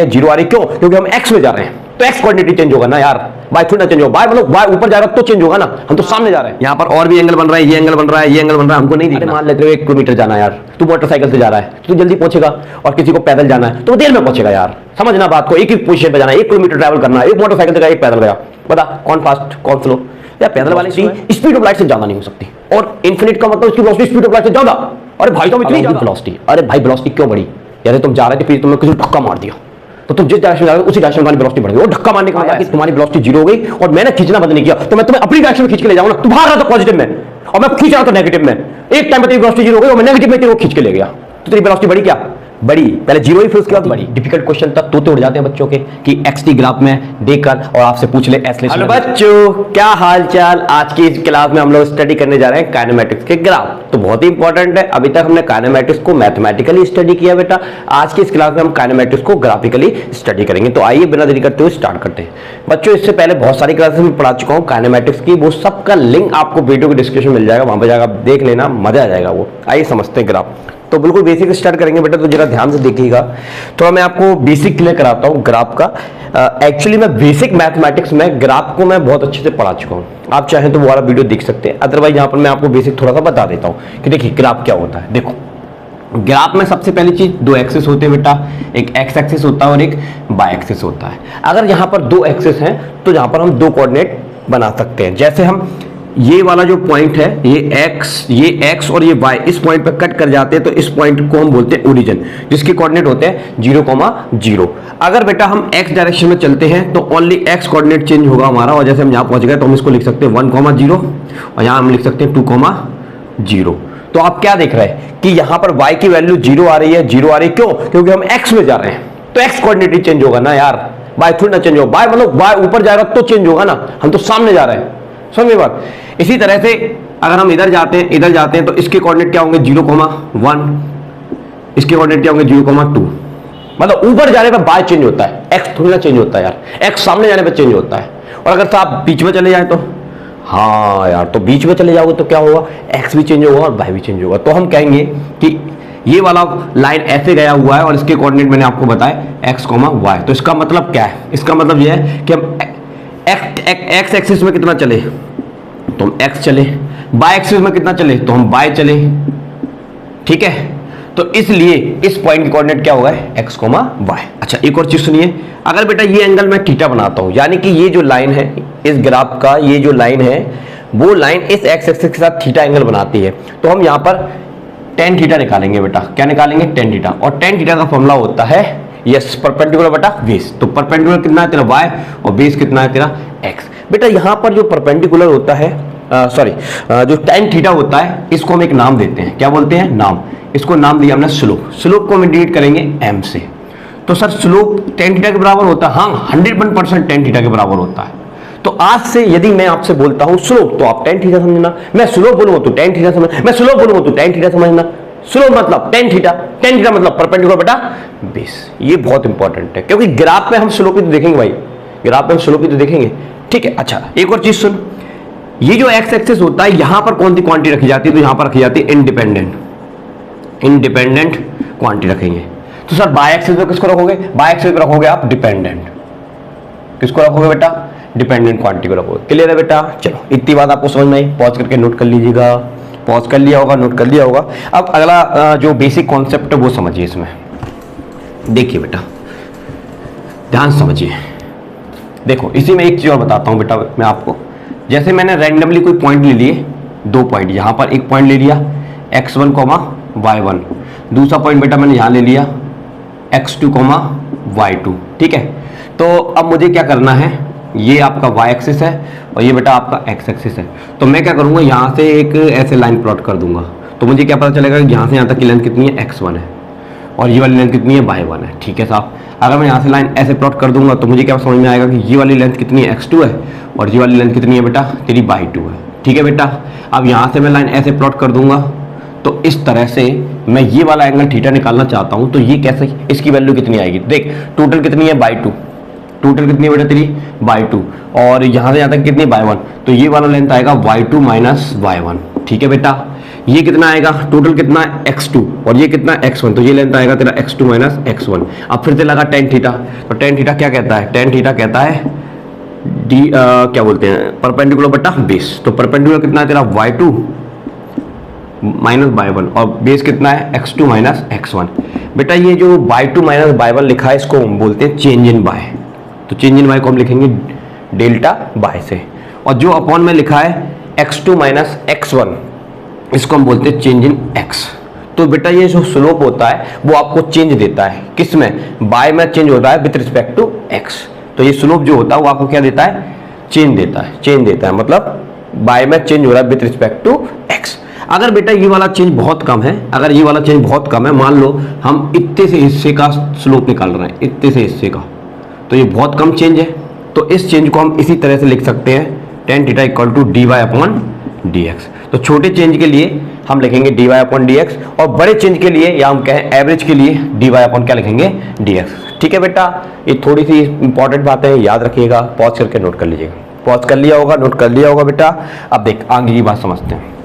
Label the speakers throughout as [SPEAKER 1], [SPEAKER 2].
[SPEAKER 1] Zero आ रही, क्यों? क्योंकि हम एक्स में जा रहे हैं, तो एक्स कोऑर्डिनेट चेंज होगा ना यार, वाई थोड़ा चेंज होगा, वाई मतलब वाई ऊपर जा रहा तो चेंज होगा ना, हम तो सामने जा रहे हैं। यहाँ पर और भी एंगल बन रहा है, ये एंगल बन रहा है, ये एंगल बन रहा है, हमको नहीं दिखना। मान लेते हो 1 किलोमीटर जाना है यार, तू मोटरसाइकिल से जा रहा है तो जल्दी पहुंचेगा, और किसी को पैदल जाना है तो देर में पहुंचेगा यार। समझना बात को, एक ही पोजीशन पे जाना है, 1 किलोमीटर ट्रैवल करना है, एक मोटरसाइकिल से गया, एक पैदल गया, बता कौन फास्ट कौन स्लो? या पैदल वाले की स्पीड ऑफ लाइट से ज्यादा नहीं हो सकती, और इन्फिनिट का मतलब उसकी वेलोसिटी स्पीड ऑफ लाइट से ज्यादा। अरे भाई तो इतनी ज्यादा वेलोसिटी, अरे भाई वेलोसिटी क्यों बढ़ी? यार तुम जा रहे थे, फिर तुमने किसी को धक्का मार दिया, तो तुम जिस डायरेक्शन में जा रहे हो उसी डायरेक्शन में तुम्हारी वेलोसिटी बढ़ गई। वो धक्का मारने का मतलब कि तुम्हारी वेलोसिटी जीरो हो गई, और मैंने खींचना बंद नहीं किया, तो मैं तुम्हें अपनी डायरेक्शन में खींच के ले जाऊंगा ना। तू भाग रहा था पॉजिटिव में और मैं खींच रहा था नेगेटिव में, एक टाइम पे तेरी वेलोसिटी जीरो हो गई और मैं नेगेटिव में तेरे को खींच के ले गया, तो तेरी वेलोसिटी बढ़ी क्या? बड़ी। पहले जीरो ही, फिर उसके बाद बड़ी। डिफिकल्ट क्वेश्चन तक तो उड़ जाते हैं बच्चों के कि एक्स-टी ग्राफ में देखकर और आपसे पूछ ले एस ले। हेलो बच्चों, क्या हाल चाल? आज की इस क्लास में हम लोग स्टडी करने जा रहे हैं काइनेमैटिक्स के ग्राफ। तो बहुत ही इंपॉर्टेंट है। अभी तक हमने काइनेमैटिक्स को मैथमेटिकली स्टडी किया बेटा, आज की इस क्लास में हम काइनेमैटिक्स को ग्राफिकली स्टडी करेंगे। तो आइए बिना देरी करते हुए स्टार्ट करते हैं। बच्चों इससे पहले बहुत सारी क्लासेस में पढ़ा चुका हूँ काइनेमैटिक्स की, वो सबका लिंक आपको वीडियो के डिस्क्रिप्शन में मिल जाएगा, वहां पर जाकर आप देख लेना, मजा आ जाएगा वो। आइए समझते हैं ग्राफ। तो बिल्कुल बेसिक स्टार्ट करेंगे बेटा, तो जरा ध्यान से देखिएगा। तो मैं आपको बेसिक क्लियर कराता हूँ ग्राफ का। एक्चुअली मैं बेसिक मैथमेटिक्स में ग्राफ को मैं बहुत अच्छे से पढ़ा चुका हूँ, आप चाहें तो वो वाला वीडियो देख सकते हैं। अदरवाइज यहाँ पर मैं आपको बेसिक थोड़ा सा बता देता हूँ कि देखिए ग्राफ क्या होता है। देखो ग्राफ में सबसे पहली चीज दो एक्सिस होते हैं बेटा, एक एक्स एक्सिस होता है और एक वाई एक्सिस होता है। अगर यहाँ पर दो एक्सिस हैं तो यहाँ पर हम दो कोऑर्डिनेट बना सकते हैं। जैसे हम ये वाला जो पॉइंट है, ये x और ये y इस पॉइंट पर कट कर जाते हैं, तो इस पॉइंट को हम बोलते हैं ओरिजिन, जिसके कोऑर्डिनेट होते हैं 0,0। अगर बेटा हम x डायरेक्शन में चलते हैं तो ओनली x कोऑर्डिनेट चेंज होगा हमारा, और जैसे हम यहाँ पहुंच गए तो हम इसको लिख सकते हैं 1,0 और यहाँ हम लिख सकते हैं 2,0। तो आप क्या देख रहे हैं कि यहाँ पर y की वैल्यू 0 आ रही है, 0 आ रही है, क्यों? क्योंकि हम x में जा रहे हैं, तो x कोऑर्डिनेट ही चेंज होगा ना यार, y थोड़ी ना चेंज होगा। y मतलब y ऊपर जाएगा तो चेंज होगा ना, हम तो सामने जा रहे हैं। समझ बात। इसी तरह से अगर हम इधर जाते हैं तो इसके कोऑर्डिनेट क्या होंगे 0,1, इसके कोऑर्डिनेट क्या होंगे 0,2। मतलब ऊपर जाने पर बाय चेंज होता है, एक्स थोड़ी ना चेंज होता है यार, एक्स सामने जाने पर चेंज होता है। और अगर आप बीच में चले जाए तो, हाँ यार, तो बीच में चले जाओगे तो क्या होगा, एक्स भी चेंज होगा और वाई भी चेंज होगा। तो हम कहेंगे कि ये वाला लाइन ऐसे गया हुआ है और इसके कोऑर्डिनेट मैंने आपको बताया एक्स, वाई। तो इसका मतलब क्या है? इसका मतलब यह है कि हम एक्स एक्सिस में कितना चले तो हम एक्स चले, वाई एक्सिस में कितना चले तो हम वाई चले, ठीक है। तो इसलिए इस पॉइंट की कोऑर्डिनेट क्या होगा, एक्स, वाई। अच्छा एक और चीज सुनिए, अगर बेटा ये एंगल मैं थीटा बनाता हूं, यानी कि ये जो लाइन है इस ग्राफ का, ये जो लाइन है वो लाइन इस एक्स एक्सिस के साथ थीटा एंगल बनाती है, तो हम यहां पर tan थीटा निकालेंगे बेटा। क्या निकालेंगे? tan theta. और tan थीटा का फॉर्मूला होता है यस परपेंडिकुलर बटा बेस। तो परपेंडिकुलर कितना है तेरा y और बेस कितना है तेरा x। बेटा यहाँ पर जो परपेंडिकुलर होता है, जो tan थीटा होता है, इसको हम एक नाम देते हैं। क्या बोलते हैं? नाम। इसको नाम दिया हमने स्लोप। स्लोप को हम इंडिकेट करेंगे m से। तो सर स्लोप tan थीटा के बराबर होता है? हाँ 101% tan थीटा के बराबर होता है। तो आज से यदि मैं आपसे बोलता हूं स्लोप, तो आप tan थीटा समझना। मैं स्लोप बोलूंगा तो tan थीटा समझना, मैं स्लोप बोलूंगा तो tan थीटा समझना। स्लोप मतलब tan थीटा, tan थीटा मतलब परपेंडिकुलर बटा बेस। ये बहुत इंपॉर्टेंट है क्योंकि ग्राफ में हम स्लोप ही तो देखेंगे भाई, ग्राफ में हम स्लोप ही तो देखेंगे, ठीक है। अच्छा एक और चीज सुन, ये जो एक्स एक्सिस होता है यहां पर कौन सी क्वांटिटी रखी जाती है, तो यहां पर रखी जाती है इंडिपेंडेंट क्वांटिटी रखेंगे। तो सर बाय एक्सिस पे किसको रखोगे? बाय एक्सिस पे रखोगे आप डिपेंडेंट। किसको रखोगे बेटा? डिपेंडेंट क्वांटिटी को रखोगे। क्लियर है बेटा? चलो इतनी बात आपको समझ में आई, पॉज करके नोट कर लीजिएगा। पॉज कर लिया होगा, नोट कर लिया होगा। अब अगला जो बेसिक कॉन्सेप्ट है वो समझिए। इसमें देखिए बेटा, ध्यान समझिए। देखो इसी में एक चीज और बताता हूं बेटा मैं आपको। जैसे मैंने रैंडमली कोई पॉइंट ले लिए, दो पॉइंट, यहां पर एक पॉइंट ले लिया x1, y1, दूसरा पॉइंट बेटा मैंने यहां ले लिया x2, y2, ठीक है। तो अब मुझे क्या करना है, ये आपका y एक्सिस है और ये बेटा आपका x एक्सिस है। तो मैं क्या करूंगा, यहां से एक ऐसे लाइन प्लॉट कर दूंगा, तो मुझे क्या पता चलेगा कि यहां से यहां तक की लेंथ कितनी है, x1 है, और ये वाली लेंथ कितनी है, y1 है, ठीक है साहब। अगर मैं यहां से लाइन ऐसे प्लॉट कर दूंगा तो मुझे क्या समझ में आएगा कि ये वाली लेंथ कितनी है, x2 है, और ये वाली लेंथ कितनी है बेटा तेरी y2 है, ठीक है बेटा। अब यहां से मैं लाइन ऐसे प्लॉट कर दूंगा, तो इस तरह से मैं ये वाला एंगल थीटा निकालना चाहता हूं, तो ये कैसे, इसकी वैल्यू कितनी आएगी, देख टोटल कितनी है y2, टोटल कितनी है बेटा तेरी y2, और यहां से यहां तक कितनी y1, तो ये वाला लेंथ आएगा y2 माइनस y1, ठीक है बेटा। ये कितना आएगा टोटल, कितना x2 और ये कितना x1, तो ये लेंथ आएगा तेरा x2 माइनस x1। अब फिर से लगा टेन थीटा, तो टेन थीटा क्या कहता है, टेन थीटा कहता है डी क्या बोलते हैं, परपेंडिकुलर बटा बेस। तो परपेंडिकुलर कितना है तेरा y2 माइनस y1 और बेस कितना है x2 माइनस x1। बेटा ये जो y2 माइनस y1 लिखा है इसको हम बोलते हैं चेंज इन y। तो चेंज इन y को हम लिखेंगे डेल्टा y से, और जो अपॉन में लिखा है x2 माइनस x1 इसको हम बोलते हैं चेंज इन x। तो बेटा ये जो स्लोप होता है वो आपको चेंज देता है, किस में, y में चेंज होता है विथ रिस्पेक्ट टू x। तो ये स्लोप जो होता है वो आपको क्या देता है, चेंज देता है, चेंज देता है, मतलब y में चेंज हो रहा है विथ रिस्पेक्ट टू x। अगर बेटा ये वाला चेंज बहुत कम है, अगर ये वाला चेंज बहुत कम है, मान लो हम इतने से हिस्से का स्लोप निकाल रहे हैं, इतने से हिस्से का, तो ये बहुत कम चेंज है, तो इस चेंज को हम इसी तरह से लिख सकते हैं tan theta equal to d y upon d x. तो छोटे चेंज के लिए हम लिखेंगे d y upon d x, और बड़े चेंज के लिए या हम कहें एवरेज के लिए डी वाई अपॉन क्या लिखेंगे, डी एक्स। ठीक है बेटा, ये थोड़ी सी इंपॉर्टेंट बातें याद रखिएगा, पॉज करके नोट कर लीजिएगा। पॉज कर लिया होगा, नोट कर लिया होगा बेटा। अब देख आगे की बात समझते हैं।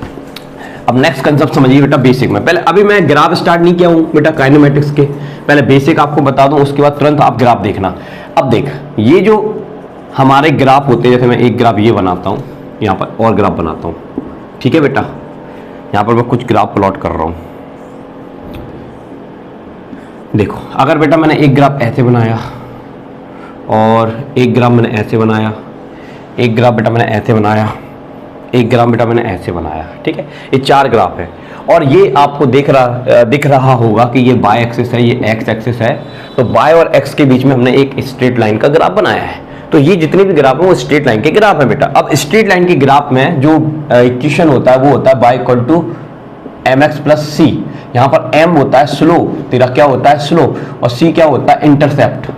[SPEAKER 1] अब नेक्स्ट कंसेप्ट समझिए बेटा बेसिक में। पहले अभी मैं ग्राफ स्टार्ट नहीं किया हूं बेटा काइनेमेटिक्स के, पहले बेसिक आपको बता दूं, उसके बाद तुरंत आप ग्राफ देखना। अब देख ये जो हमारे ग्राफ होते हैं, जैसे मैं एक ग्राफ ये बनाता हूं, यहाँ पर और ग्राफ बनाता हूं, ठीक है बेटा, यहाँ पर मैं कुछ ग्राफ प्लॉट कर रहा हूं। देखो अगर बेटा मैंने एक ग्राफ ऐसे बनाया और एक ग्राफ मैंने ऐसे बनाया, एक ग्राफ बेटा मैंने ऐसे बनाया, एक ग्राफ बेटा मैंने ऐसे बनाया, ठीक है, ये चार ग्राफ है। और ये आपको दिख रहा होगा कि ये y एक्सिस है, ये x एक्सिस है, तो y और x के बीच में हमने एक स्ट्रेट लाइन का ग्राफ बनाया है। तो ये जितने भी ग्राफ है वो स्ट्रेट लाइन के ग्राफ है बेटा। अब स्ट्रेट लाइन के ग्राफ में जो इक्वेशन होता है वो होता है y equal to mx plus c। यहाँ पर m होता है स्लोप, तेरा क्या होता है स्लोप, और c क्या होता है इंटरसेप्ट।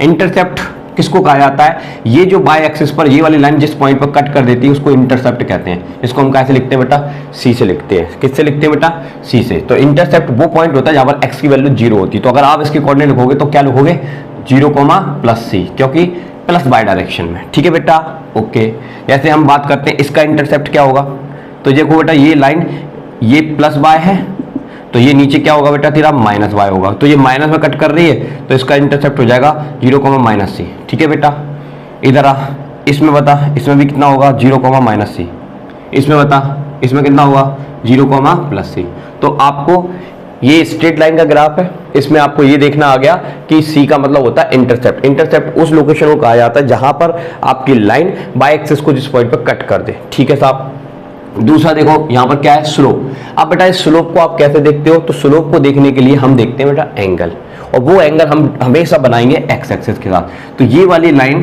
[SPEAKER 1] इंटरसेप्ट किसको कहा जाता है, ये जो y एक्सिस पर ये वाली लाइन जिस पॉइंट पर कट कर देती है उसको इंटरसेप्ट कहते हैं। इसको हम कैसे लिखते हैं बेटा, c से लिखते हैं। किससे लिखते हैं बेटा, c से। तो इंटरसेप्ट वो पॉइंट होता है जहां पर x की वैल्यू 0 होती है। तो अगर आप इसके कोऑर्डिनेट लिखोगे तो क्या लिखोगे, 0 प्लस c, क्योंकि प्लस y डायरेक्शन में। ठीक है बेटा, ओके। जैसे हम बात करते हैं इसका इंटरसेप्ट क्या होगा, तो देखो बेटा ये लाइन ये प्लस y है, तो ये नीचे क्या होगा बेटा तेरा माइनस y होगा। तो ये माइनस में कट कर रही है तो इसका इंटरसेप्ट हो जाएगा 0 माइनस c। ठीक है बेटा, इधर आ, इसमें बता, इसमें भी कितना होगा 0 माइनस c। इसमें बता, इसमें कितना होगा 0 प्लस c। तो आपको ये स्ट्रेट लाइन का ग्राफ है, इसमें आपको ये देखना आ गया कि c का मतलब होता है इंटरसेप्ट। इंटरसेप्ट उस लोकेशन को कहा जाता है जहां पर आपकी लाइन y एक्सिस को जिस पॉइंट पर कट कर दे। ठीक है साहब। दूसरा देखो यहाँ पर क्या है, स्लोप। अब बेटा इस स्लोप को आप कैसे देखते हो, तो स्लोप को देखने के लिए हम देखते हैं बेटा एंगल, और वो एंगल हम हमेशा बनाएंगे x एक्सिस के साथ। तो ये वाली लाइन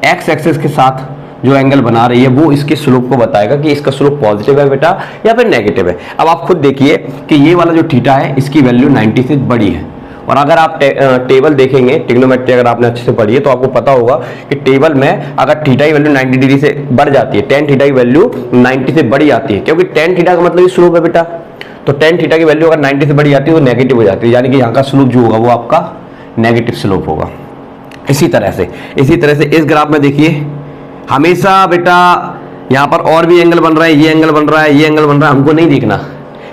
[SPEAKER 1] x एक्सिस के साथ जो एंगल बना रही है वो इसके स्लोप को बताएगा कि इसका स्लोप पॉजिटिव है बेटा या फिर नेगेटिव है। अब आप खुद देखिए कि ये वाला जो थीटा है इसकी वैल्यू 90 से बड़ी है, और अगर आप टेबल देखेंगे, ट्रिग्नोमेट्री अगर आपने अच्छे से पढ़ी है तो आपको पता होगा कि टेबल में अगर थीटा की वैल्यू 90 डिग्री से बढ़ जाती है, टेन थीटा की वैल्यू 90 से बढ़ी जाती है, क्योंकि टेन थीटा का मतलब ये स्लोप है बेटा। तो टेन थीटा की वैल्यू अगर 90 से बढ़ी जाती है वो नेगेटिव हो जाती है, यानी कि यहाँ का स्लोप जो होगा वो आपका नेगेटिव स्लोप होगा। इसी तरह से इस ग्राफ में देखिए हमेशा बेटा यहाँ पर और भी एंगल बन रहा है, ये एंगल बन रहा है, ये एंगल बन रहा है, हमको नहीं देखना।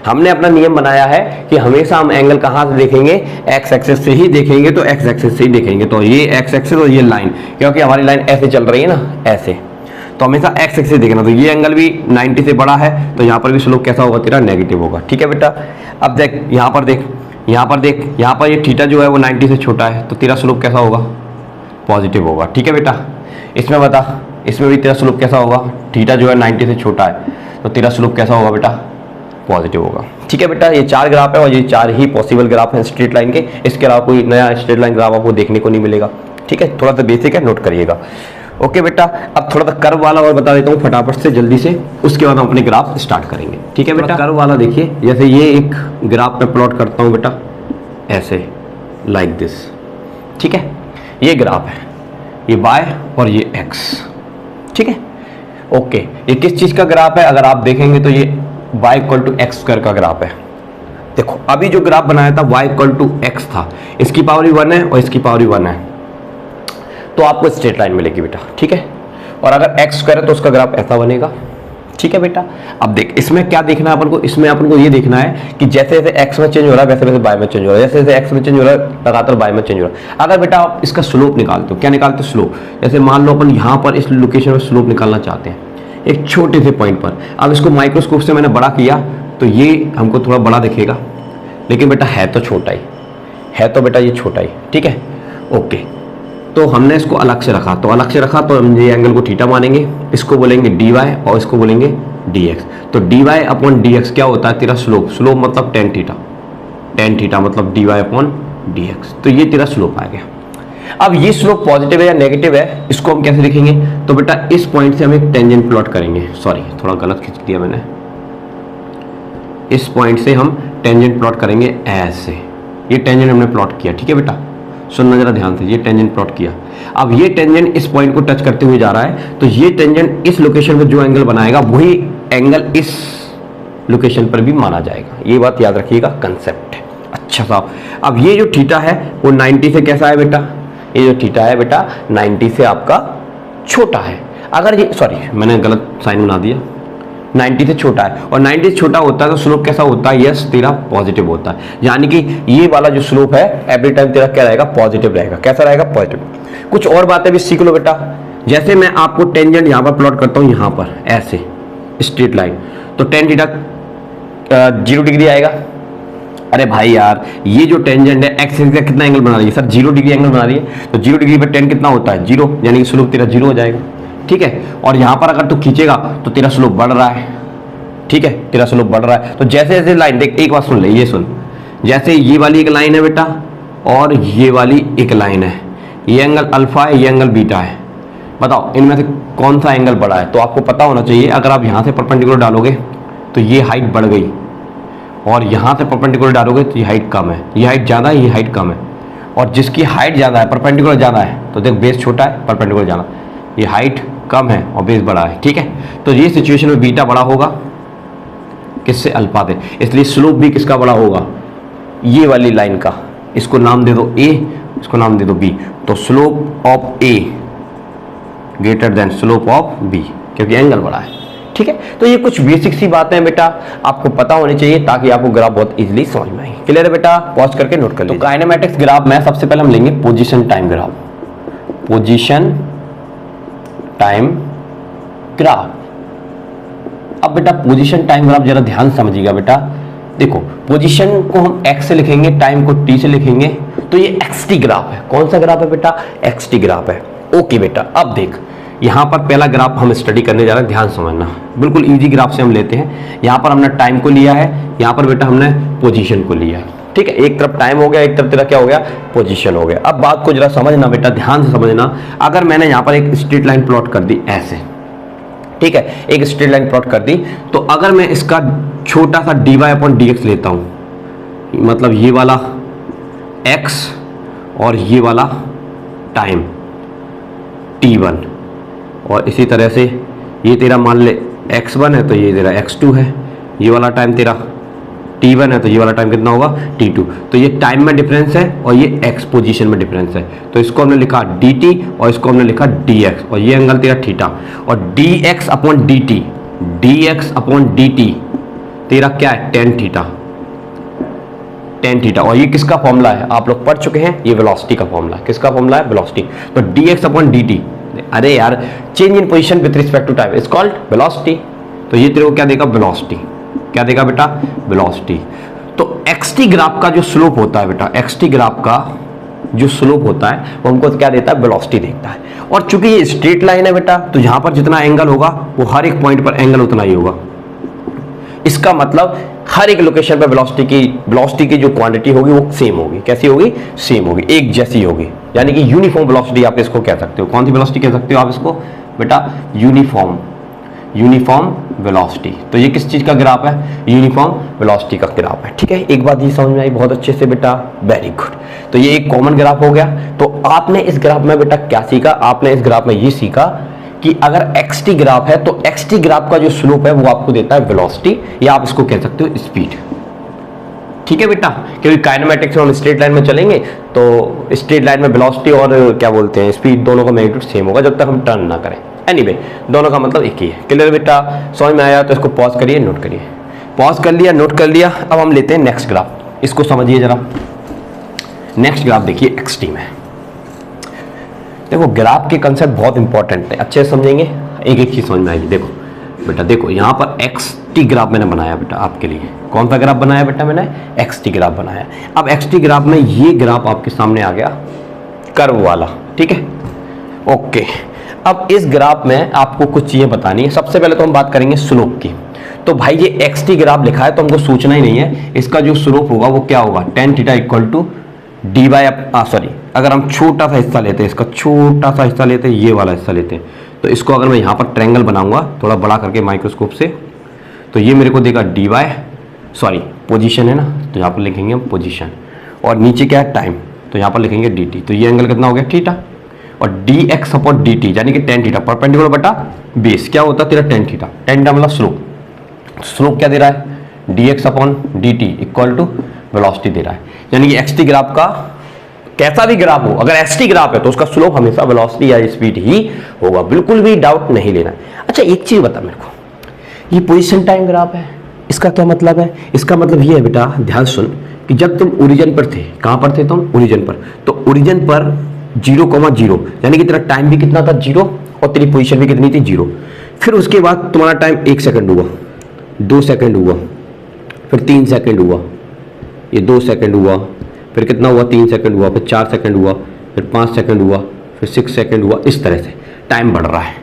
[SPEAKER 1] हमने अपना नियम बनाया है कि हमेशा हम एंगल कहाँ से देखेंगे, एक्स एक्सिस से ही देखेंगे। तो एक्स एक्सिस से ही देखेंगे, तो ये एक्स एक्सिस और ये लाइन, क्योंकि हमारी लाइन ऐसे चल रही है ना, ऐसे, तो हमेशा एक्स एक्सिस देखना। तो ये एंगल भी 90 से बड़ा है, तो यहाँ पर भी स्लोप कैसा होगा तेरा, नेगेटिव होगा। ठीक है बेटा। अब देख यहाँ पर देख, यहाँ पर ये थीटा जो है वो 90 से छोटा है, तो तेरा स्लोप कैसा होगा, पॉजिटिव होगा। ठीक है बेटा। इसमें बता, इसमें भी तेरा स्लोप कैसा होगा, थीटा जो है 90 से छोटा है, तो तेरा स्लोप कैसा होगा बेटा, पॉजिटिव होगा। ठीक है बेटा, ये चार ग्राफ है और ये चार ही पॉसिबल ग्राफ हैं स्ट्रेट लाइन के। इसके अलावा कोई नया स्ट्रेट लाइन ग्राफ आपको देखने को नहीं मिलेगा। ठीक है, थोड़ा सा बेसिक है, नोट करिएगा। ओके बेटा, अब थोड़ा सा कर्व वाला और बता देता हूँ फटाफट से जल्दी से, उसके बाद हम अपने ग्राफ स्टार्ट करेंगे। ठीक है बेटा, कर्व वाला देखिए, जैसे ये एक ग्राफ में प्लॉट करता हूँ बेटा ऐसे, लाइक दिस। ठीक है, ये ग्राफ है, ये y और ये x। ठीक है, ओके। ये किस चीज का ग्राफ है, अगर आप देखेंगे तो ये y equal to x square का ग्राफ है। देखो अभी जो ग्राफ बनाया था y इक्वल टू एक्स था, इसकी पावर भी 1 है और इसकी पावर भी 1 है, तो आपको स्ट्रेट लाइन मिलेगी बेटा। ठीक है, और अगर एक्स स्क्वायर है तो उसका ग्राफ ऐसा बनेगा, ठीक है बेटा। अब देख इसमें क्या देखना है अपन को, इसमें अपन को ये देखना है कि जैसे जैसे एक्स में चेंज हो रहा है वैसे वैसे वाई में चेंज हो रहा है, जैसे जैसे एक्स में चेंज हो रहा है लगातार वाई में चेंज हो रहा है। अगर बेटा आप इसका स्लोप निकालते हो, क्या निकालते हो, स्लोप। जैसे मान लो अपन यहाँ पर इस लोकेशन में स्लोप निकालना चाहते हैं एक छोटे से पॉइंट पर। अब इसको माइक्रोस्कोप से मैंने बड़ा किया तो ये हमको थोड़ा बड़ा दिखेगा, लेकिन बेटा है तो छोटा ही है, तो बेटा ये छोटा ही, ठीक है, ओके। तो हमने इसको अलग से रखा, तो अलग से रखा तो हम ये एंगल को थीटा मानेंगे, इसको बोलेंगे dy और इसको बोलेंगे dx। तो dy अपॉन dx क्या होता है तेरा स्लोप, स्लोप मतलब tan थीटा, tan थीटा मतलब dy अपॉन dx। तो ये तेरा स्लोप आ गया। अब ये स्लोप पॉजिटिव है या नेगेटिव है इसको हम कैसे लिखेंगे, तो बेटा इस पॉइंट से हम एक टेंजेंट प्लॉट करेंगे, सॉरी थोड़ा गलत खींच दिया मैंने, इस पॉइंट से हम टेंजेंट प्लॉट करेंगे ऐसे, ये टेंजेंट हमने प्लॉट किया, ठीक है बेटा, सुनना जरा ध्यान से, ये टेंजेंट प्लॉट किया। अब ये टेंजेंट इस पॉइंट को टच करते हुए जा रहा है, तो ये टेंजेंट इस लोकेशन पर जो एंगल बनाएगा वही एंगल इस लोकेशन पर भी माना जाएगा, ये बात याद रखिएगा, कंसेप्ट है। अच्छा साहब, अब ये जो थीटा है वो 90 से कैसा है बेटा, ये जो थीटा है बेटा 90 से आपका छोटा है। अगर ये, सॉरी मैंने गलत साइन बना दिया, 90 से छोटा है, और 90 से छोटा होता है तो स्लोप कैसा होता है, यस तेरा पॉजिटिव होता है। यानी कि ये वाला जो स्लोप है एवरी टाइम तेरा क्या रहेगा, पॉजिटिव रहेगा। कैसा रहेगा, पॉजिटिव। कुछ और बातें भी सीख लो बेटा, जैसे मैं आपको टेंजेंट यहाँ पर प्लॉट करता हूँ, यहाँ पर ऐसे स्ट्रेट लाइन, तो टेन थीटा 0 डिग्री आएगा। अरे भाई यार ये जो टेंजेंट है एक्स एक्सिस का कितना एंगल बना रही है सर, 0 डिग्री एंगल बना रही है, तो 0 डिग्री पर टेन कितना होता है, 0, यानी कि स्लोप तेरा 0 हो जाएगा, ठीक है। और यहाँ पर अगर तू खींचेगा तो तेरा स्लोप बढ़ रहा है, ठीक है, तेरा स्लोप बढ़ रहा है। तो जैसे जैसे लाइन देख, एक बात सुन ले, ये सुन, जैसे ये वाली एक लाइन है बेटा और ये वाली एक लाइन है, ये एंगल अल्फा है, ये एंगल बीटा है, बताओ इनमें से कौन सा एंगल बड़ा है। तो आपको पता होना चाहिए, अगर आप यहाँ से परपेंडिकुलर डालोगे तो ये हाइट बढ़ गई, और यहाँ से परपेंडिकुलर डालोगे तो ये हाइट कम है, ये हाइट ज़्यादा है, ये हाइट कम है, और जिसकी हाइट ज़्यादा है परपेंडिकुलर ज़्यादा है, तो देख बेस छोटा है परपेंडिकुलर ज़्यादा, ये हाइट कम है और बेस बड़ा है, ठीक है। तो ये सिचुएशन में बीटा बड़ा होगा किससे, अल्फा से, इसलिए स्लोप भी किसका बड़ा होगा, ये वाली लाइन का। इसको नाम दे दो ए, इसको नाम दे दो बी, तो slope of A greater than slope of B, क्योंकि एंगल बड़ा है, ठीक है। तो ये कुछ बेसिक सी बातें हैं बेटा आपको पता होनी चाहिए, ताकि आपको ग्राफ बहुत इजीली समझ में आए। क्लियर है बेटा, पॉज करके नोट कर लीजिए। तो काइनेमैटिक्स ग्राफ में सबसे पहले हम लेंगे position time graph, position time graph. अब बेटा पोजीशन टाइम ग्राफ जरा ध्यान समझिएगा बेटा, देखो पोजीशन को हम x से लिखेंगे, टाइम को t से लिखेंगे, तो ये xt ग्राफ है। कौन सा ग्राफ है बेटा, xt ग्राफ है। ओके बेटा, अब देख यहाँ पर पहला ग्राफ हम स्टडी करने जा रहे हैं, ध्यान समझना, बिल्कुल इजी ग्राफ से हम लेते हैं। यहाँ पर हमने टाइम को लिया है, यहाँ पर बेटा हमने पोजीशन को लिया है, ठीक है। एक तरफ टाइम हो गया, एक तरफ तेरा क्या हो गया, पोजीशन हो गया। अब बात को जरा समझना बेटा, ध्यान से समझना। अगर मैंने यहाँ पर एक स्ट्रेट लाइन प्लॉट कर दी ऐसे, ठीक है, एक स्ट्रेट लाइन प्लॉट कर दी, तो अगर मैं इसका छोटा सा dy अपॉन dx लेता हूँ, मतलब ये वाला x और ये वाला टाइम t1, और इसी तरह से ये तेरा मान ले x1 है तो ये तेरा x2 है, ये वाला टाइम तेरा t1 है तो ये वाला टाइम कितना होगा, t2। तो ये टाइम में डिफरेंस है और ये x पोजीशन में डिफरेंस है, तो इसको हमने लिखा dt और इसको हमने लिखा dx, और ये एंगल तेरा थीटा, और dx upon dt, dx upon dt तेरा क्या है, tan थीटा, tan थीटा। और ये किसका फॉर्मूला है, आप लोग पढ़ चुके हैं, ये वेलोसिटी का फॉर्मूला है। किसका फॉर्मूला है, वेलोसिटी। तो dx अपॉन dt, अरे यार change in position with respect to time is called velocity. तो ये तेरे को क्या देगा, वेलोसिटी। क्या देगा बेटा, वेलोसिटी। तो xt ग्राफ का जो स्लोप होता है बेटा, xt ग्राफ का जो स्लोप होता है वो हमको क्या देता है, वेलोसिटी देता है। और चूंकि ये स्ट्रेट लाइन है बेटा, तो यहां पर जितना एंगल होगा वो हर एक पॉइंट पर एंगल उतना ही होगा। इसका मतलब हर एक लोकेशन पर वेलोसिटी की जो क्वांटिटी होगी वो सेम होगी। कैसी होगी, सेम होगी, एक जैसी होगी, यानी कि यूनिफॉर्म वेलोसिटी आप इसको कह सकते हो। कौन सी वेलोसिटी कह सकते हो आप इसको बेटा, यूनिफॉर्म वेलोसिटी। तो ये किस चीज का ग्राफ है, यूनिफॉर्म वेलोसिटी का ग्राफ है, ठीक है। एक बात ये समझ में आई बहुत अच्छे से बेटा, वेरी गुड। तो ये एक कॉमन ग्राफ हो गया। तो आपने इस ग्राफ में बेटा क्या सीखा, आपने इस ग्राफ में ये सीखा कि अगर xt ग्राफ है तो xt ग्राफ का जो स्लोप है वो आपको देता है वेलोसिटी, या आप इसको कह सकते हो स्पीड, ठीक है बेटा। क्योंकि काइनेमैटिक्स में हम स्ट्रेट लाइन में चलेंगे तो स्ट्रेट लाइन में वेलोसिटी और क्या बोलते हैं स्पीड, दोनों का मैग्नीट्यूड सेम होगा जब तक हम टर्न ना करें। एनीवे दोनों का मतलब एक ही है। क्लियर बेटा, समझ में आया? तो इसको पॉज करिए, नोट करिए। पॉज कर लिया, नोट कर लिया। अब हम लेते हैं नेक्स्ट ग्राफ, इसको समझिए जरा। नेक्स्ट ग्राफ देखिए एक्सटी में। देखो ग्राफ के कंसेप्ट बहुत इंपॉर्टेंट है, अच्छे से समझेंगे एक एक चीज समझ में आएगी। देखो बेटा, देखो यहाँ पर एक्सटी ग्राफ मैंने बनाया बेटा आपके लिए। कौन सा ग्राफ बनाया बेटा? मैंने एक्सटी ग्राफ बनाया। अब एक्सटी ग्राफ में ये ग्राफ आपके सामने आ गया कर्व वाला, ठीक है, ओके। अब इस ग्राफ में आपको कुछ चीजें बतानी है। सबसे पहले तो हम बात करेंगे स्लोप की। तो भाई ये एक्सटी ग्राफ लिखा है तो हमको सोचना ही नहीं है, इसका जो स्लोप होगा वो क्या होगा, tan theta equal to d by, sorry, अगर हम छोटा सा हिस्सा लेते हैं, इसका छोटा सा हिस्सा लेते हैं, ये वाला हिस्सा लेते हैं, तो इसको अगर मैं यहाँ पर ट्रायंगल बनाऊंगा थोड़ा बड़ा करके माइक्रोस्कोप से, तो ये मेरे को देगा डी बाई, सॉरी पोजीशन है ना, तो यहाँ पर लिखेंगे हम पोजीशन, और नीचे क्या है टाइम, तो यहाँ पर लिखेंगे डी टी। तो ये एंगल कितना हो गया, थीटा, और d x upon d t यानी कि tan थीटा परपेंडिकुलर बटा बेस क्या होता है तेरा tan थीटा। tan थीटा मतलब स्लोप। स्लोप क्या दे रहा है, d x upon d t equal to velocity दे रहा है। यानी कि एक्सटी ग्राफ का कैसा भी ग्राफ हो, अगर एसटी ग्राफ है तो उसका स्लोप हमेशा वेलोसिटी या स्पीड ही होगा, बिल्कुल भी डाउट नहीं लेना। अच्छा एक चीज बता मेरे को, ये पोजीशन टाइम ग्राफ है, इसका क्या मतलब है? इसका मतलब ये है बेटा, ध्यान सुन, कि जब तुम ओरिजिन पर थे, कहां पर थे तुम? ओरिजिन पर। तो ओरिजिन पर 0,0 यानी कि तेरा टाइम भी कितना था, 0, और तेरी पोजीशन भी कितनी थी, 0। फिर उसके बाद तुम्हारा टाइम 1 सेकंड हुआ, 2 सेकंड हुआ, फिर 3 सेकंड हुआ, ये 2 सेकंड हुआ, फिर कितना हुआ, 3 सेकंड हुआ, फिर 4 सेकंड हुआ, फिर 5 सेकंड हुआ, फिर 6 सेकंड हुआ। इस तरह से टाइम बढ़ रहा है।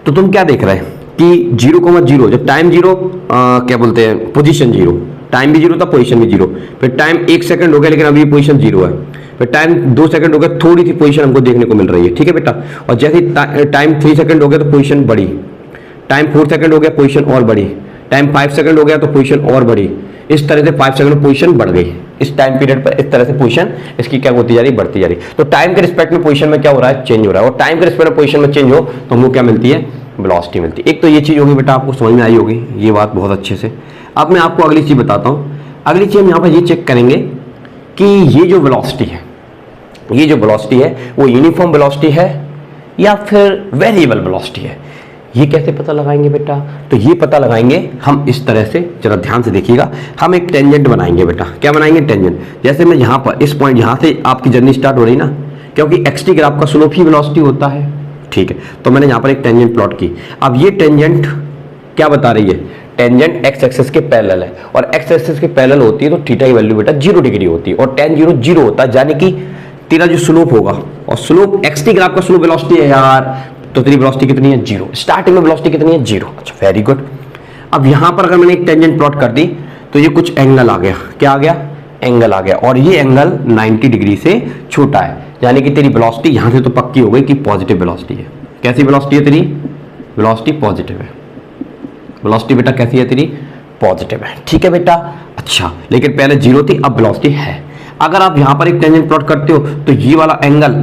[SPEAKER 1] तो तुम क्या देख रहे हैं कि 0,0 जब टाइम 0, क्या बोलते हैं, पोजीशन 0, टाइम भी 0 था, पोजीशन भी 0, फिर टाइम 1 सेकंड हो गया लेकिन अभी पोजीशन 0 है, फिर टाइम 2 सेकंड हो गया, थोड़ी सी पोजीशन हमको देखने को मिल रही है, ठीक है बेटा। और जैसे टाइम 3 सेकंड हो गया तो पोजीशन बढ़ी, टाइम 4 सेकंड हो गया पोजीशन और बढ़ी, टाइम 5 सेकंड हो गया तो पोजीशन और बढ़ी। इस तरह से 5 सेकंड में पोजीशन बढ़ गई। इस टाइम पीरियड पर इस तरह से पोजीशन इसकी क्या होती जा रही, बढ़ती जा रही। तो टाइम के रिस्पेक्ट में पोजीशन में क्या हो रहा है, चेंज हो रहा है। और टाइम के रिस्पेक्ट में पोजीशन में चेंज हो तो हमको क्या मिलती है, वेलोसिटी मिलती है। एक तो ये चीज होगी बेटा, आपको समझ में आई होगी ये बात बहुत अच्छे से। अब मैं आपको अगली चीज बताता हूँ। अगली चीज हम यहाँ पर ये चेक करेंगे कि ये जो वेलोसिटी है, ये जो वेलोसिटी है वो यूनिफॉर्म वेलोसिटी है या फिर वेरिएबल वेलोसिटी है। ये कैसे पता लगाएंगे बेटा? तो ये पता लगाएंगे हम इस तरह से, जरा ध्यान से देखिएगा। हम एक टेंजेंट बनाएंगे बेटा। क्या बनाएंगे? टेंजेंट। जैसे मैं यहाँ पर इस पॉइंट, यहाँ से आपकी जर्नी स्टार्ट हो रही ना, क्योंकि एक्सटी ग्राफ का स्लोप ही वेलोसिटी होता है, ठीक है। तो मैंने यहाँ पर एक टेंजेंट प्लॉट की। अब ये टेंजेंट क्या बता रही है? टेंजेंट एक्स एक्सिस के पैरेलल है, और एक्स एक्सिस के पैरेलल होती है तो थीटा की वैल्यू बेटा 0 डिग्री होती है, और tan 0 0 होता है, यानी कि तेरा जो स्लोप होगा, और स्लोप एक्सटी ग्राफ का स्लोप वेलोसिटी है यार, तो तेरी वेलोसिटी कितनी है? 0। स्टार्टिंग में वेलोसिटी कितनी है? 0। अच्छा वेरी गुड। अब यहां पर अगर मैंने एक टेंजेंट प्लॉट कर दी तो ये कुछ एंगल आ गया। क्या आ गया? एंगल आ गया, और ये एंगल 90 डिग्री से छोटा है, यानी कि तेरी वेलोसिटी यहां से तो पक्की हो गई कि पॉजिटिव वेलोसिटी है। कैसी वेलोसिटी है तेरी? वेलोसिटी पॉजिटिव है। वेलोसिटी बेटा कैसी है तेरी? पॉजिटिव है, ठीक है बेटा। अच्छा, लेकिन पहले 0 थी, अब वेलोसिटी है। अगर आप यहां पर एक टेंजेंट प्लॉट करते हो तो ये वाला एंगल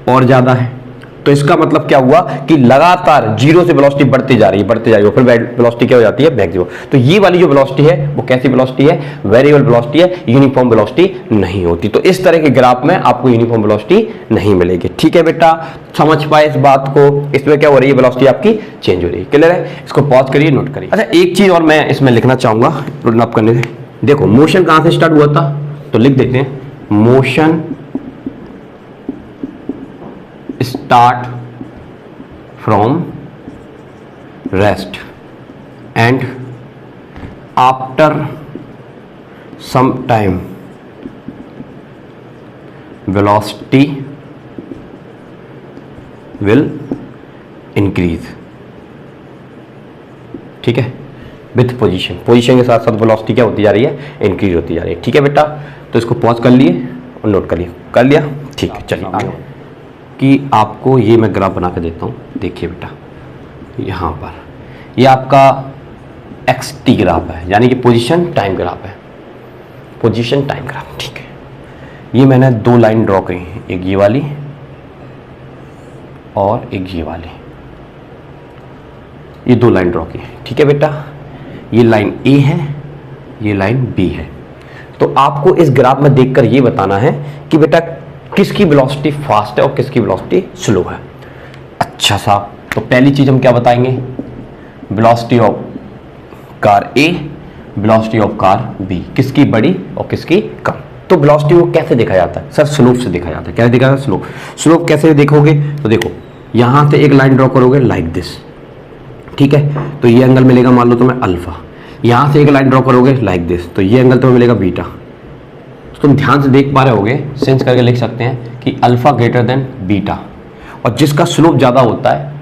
[SPEAKER 1] और ज्यादा है, तो इसका मतलब क्या हुआ कि लगातार 0 से वेलोसिटी बढ़ती जा रही है, बढ़ती जा रही है, फिर वेलोसिटी क्या हो जाती है? मैक्सिमम। तो ये वाली जो वेलोसिटी है वो कैसी वेलोसिटी है? वेरिएबल वेलोसिटी है, यूनिफॉर्म वेलोसिटी नहीं होती। तो इस तरह के ग्राफ में आपको यूनिफॉर्म वेलोसिटी नहीं मिलेगी, ठीक है बेटा। समझ पाए इस बात को? इसमें क्या हो रही है? वेलोसिटी आपकी चेंज हो रही है। क्लियर है? इसको पॉज करिए, नोट करिए। अच्छा एक चीज और मैं इसमें लिखना चाहूंगा, नोट करने से। देखो मोशन कहां से स्टार्ट हुआ था, तो लिख देते हैं motion start from rest and after some time velocity will increase, ठीक है। विथ पोजीशन, पोजीशन के साथ साथ वेलोसिटी क्या होती जा रही है? इंक्रीज होती जा रही है, ठीक है बेटा। तो इसको पॉज कर लिए और नोट कर लिए, कर लिया, ठीक है। चलिए आगे कि आपको ये मैं ग्राफ बना के देता हूँ। देखिए बेटा, यहाँ पर ये आपका एक्स टी ग्राफ है, यानी कि पोजीशन टाइम ग्राफ है, पोजीशन टाइम ग्राफ, ठीक है। ये मैंने 2 लाइन ड्रॉ की, एक ये वाली और एक ये वाली, ये 2 लाइन ड्रॉ की, ठीक है बेटा। ये लाइन ए है, ये लाइन बी है। तो आपको इस ग्राफ में देखकर ये बताना है कि बेटा किसकी वेलोसिटी फास्ट है और किसकी वेलोसिटी स्लो है। अच्छा सा तो पहली चीज हम क्या बताएंगे, velocity of car A, velocity of car B, किसकी बड़ी और किसकी कम। तो वेलोसिटी को कैसे देखा जाता है सर, स्लोप से देखा जाता है। कैसे देखा जाता है, स्लोप। स्लोप कैसे देखोगे, तो देखो यहां से एक लाइन ड्रॉ करोगे लाइक दिस, ठीक है, तो ये एंगल मिलेगा मान लो तुम्हें अल्फा। यहां से एक लाइन ड्रॉ करोगे लाइक दिस, तो ये एंगल तुम्हें मिलेगा बीटा। तो तुम ध्यान से देख पा रहे होगे, सेंस करके लिख सकते हैं कि अल्फा ग्रेटर देन बीटा, और जिसका स्लोप ज्यादा होता है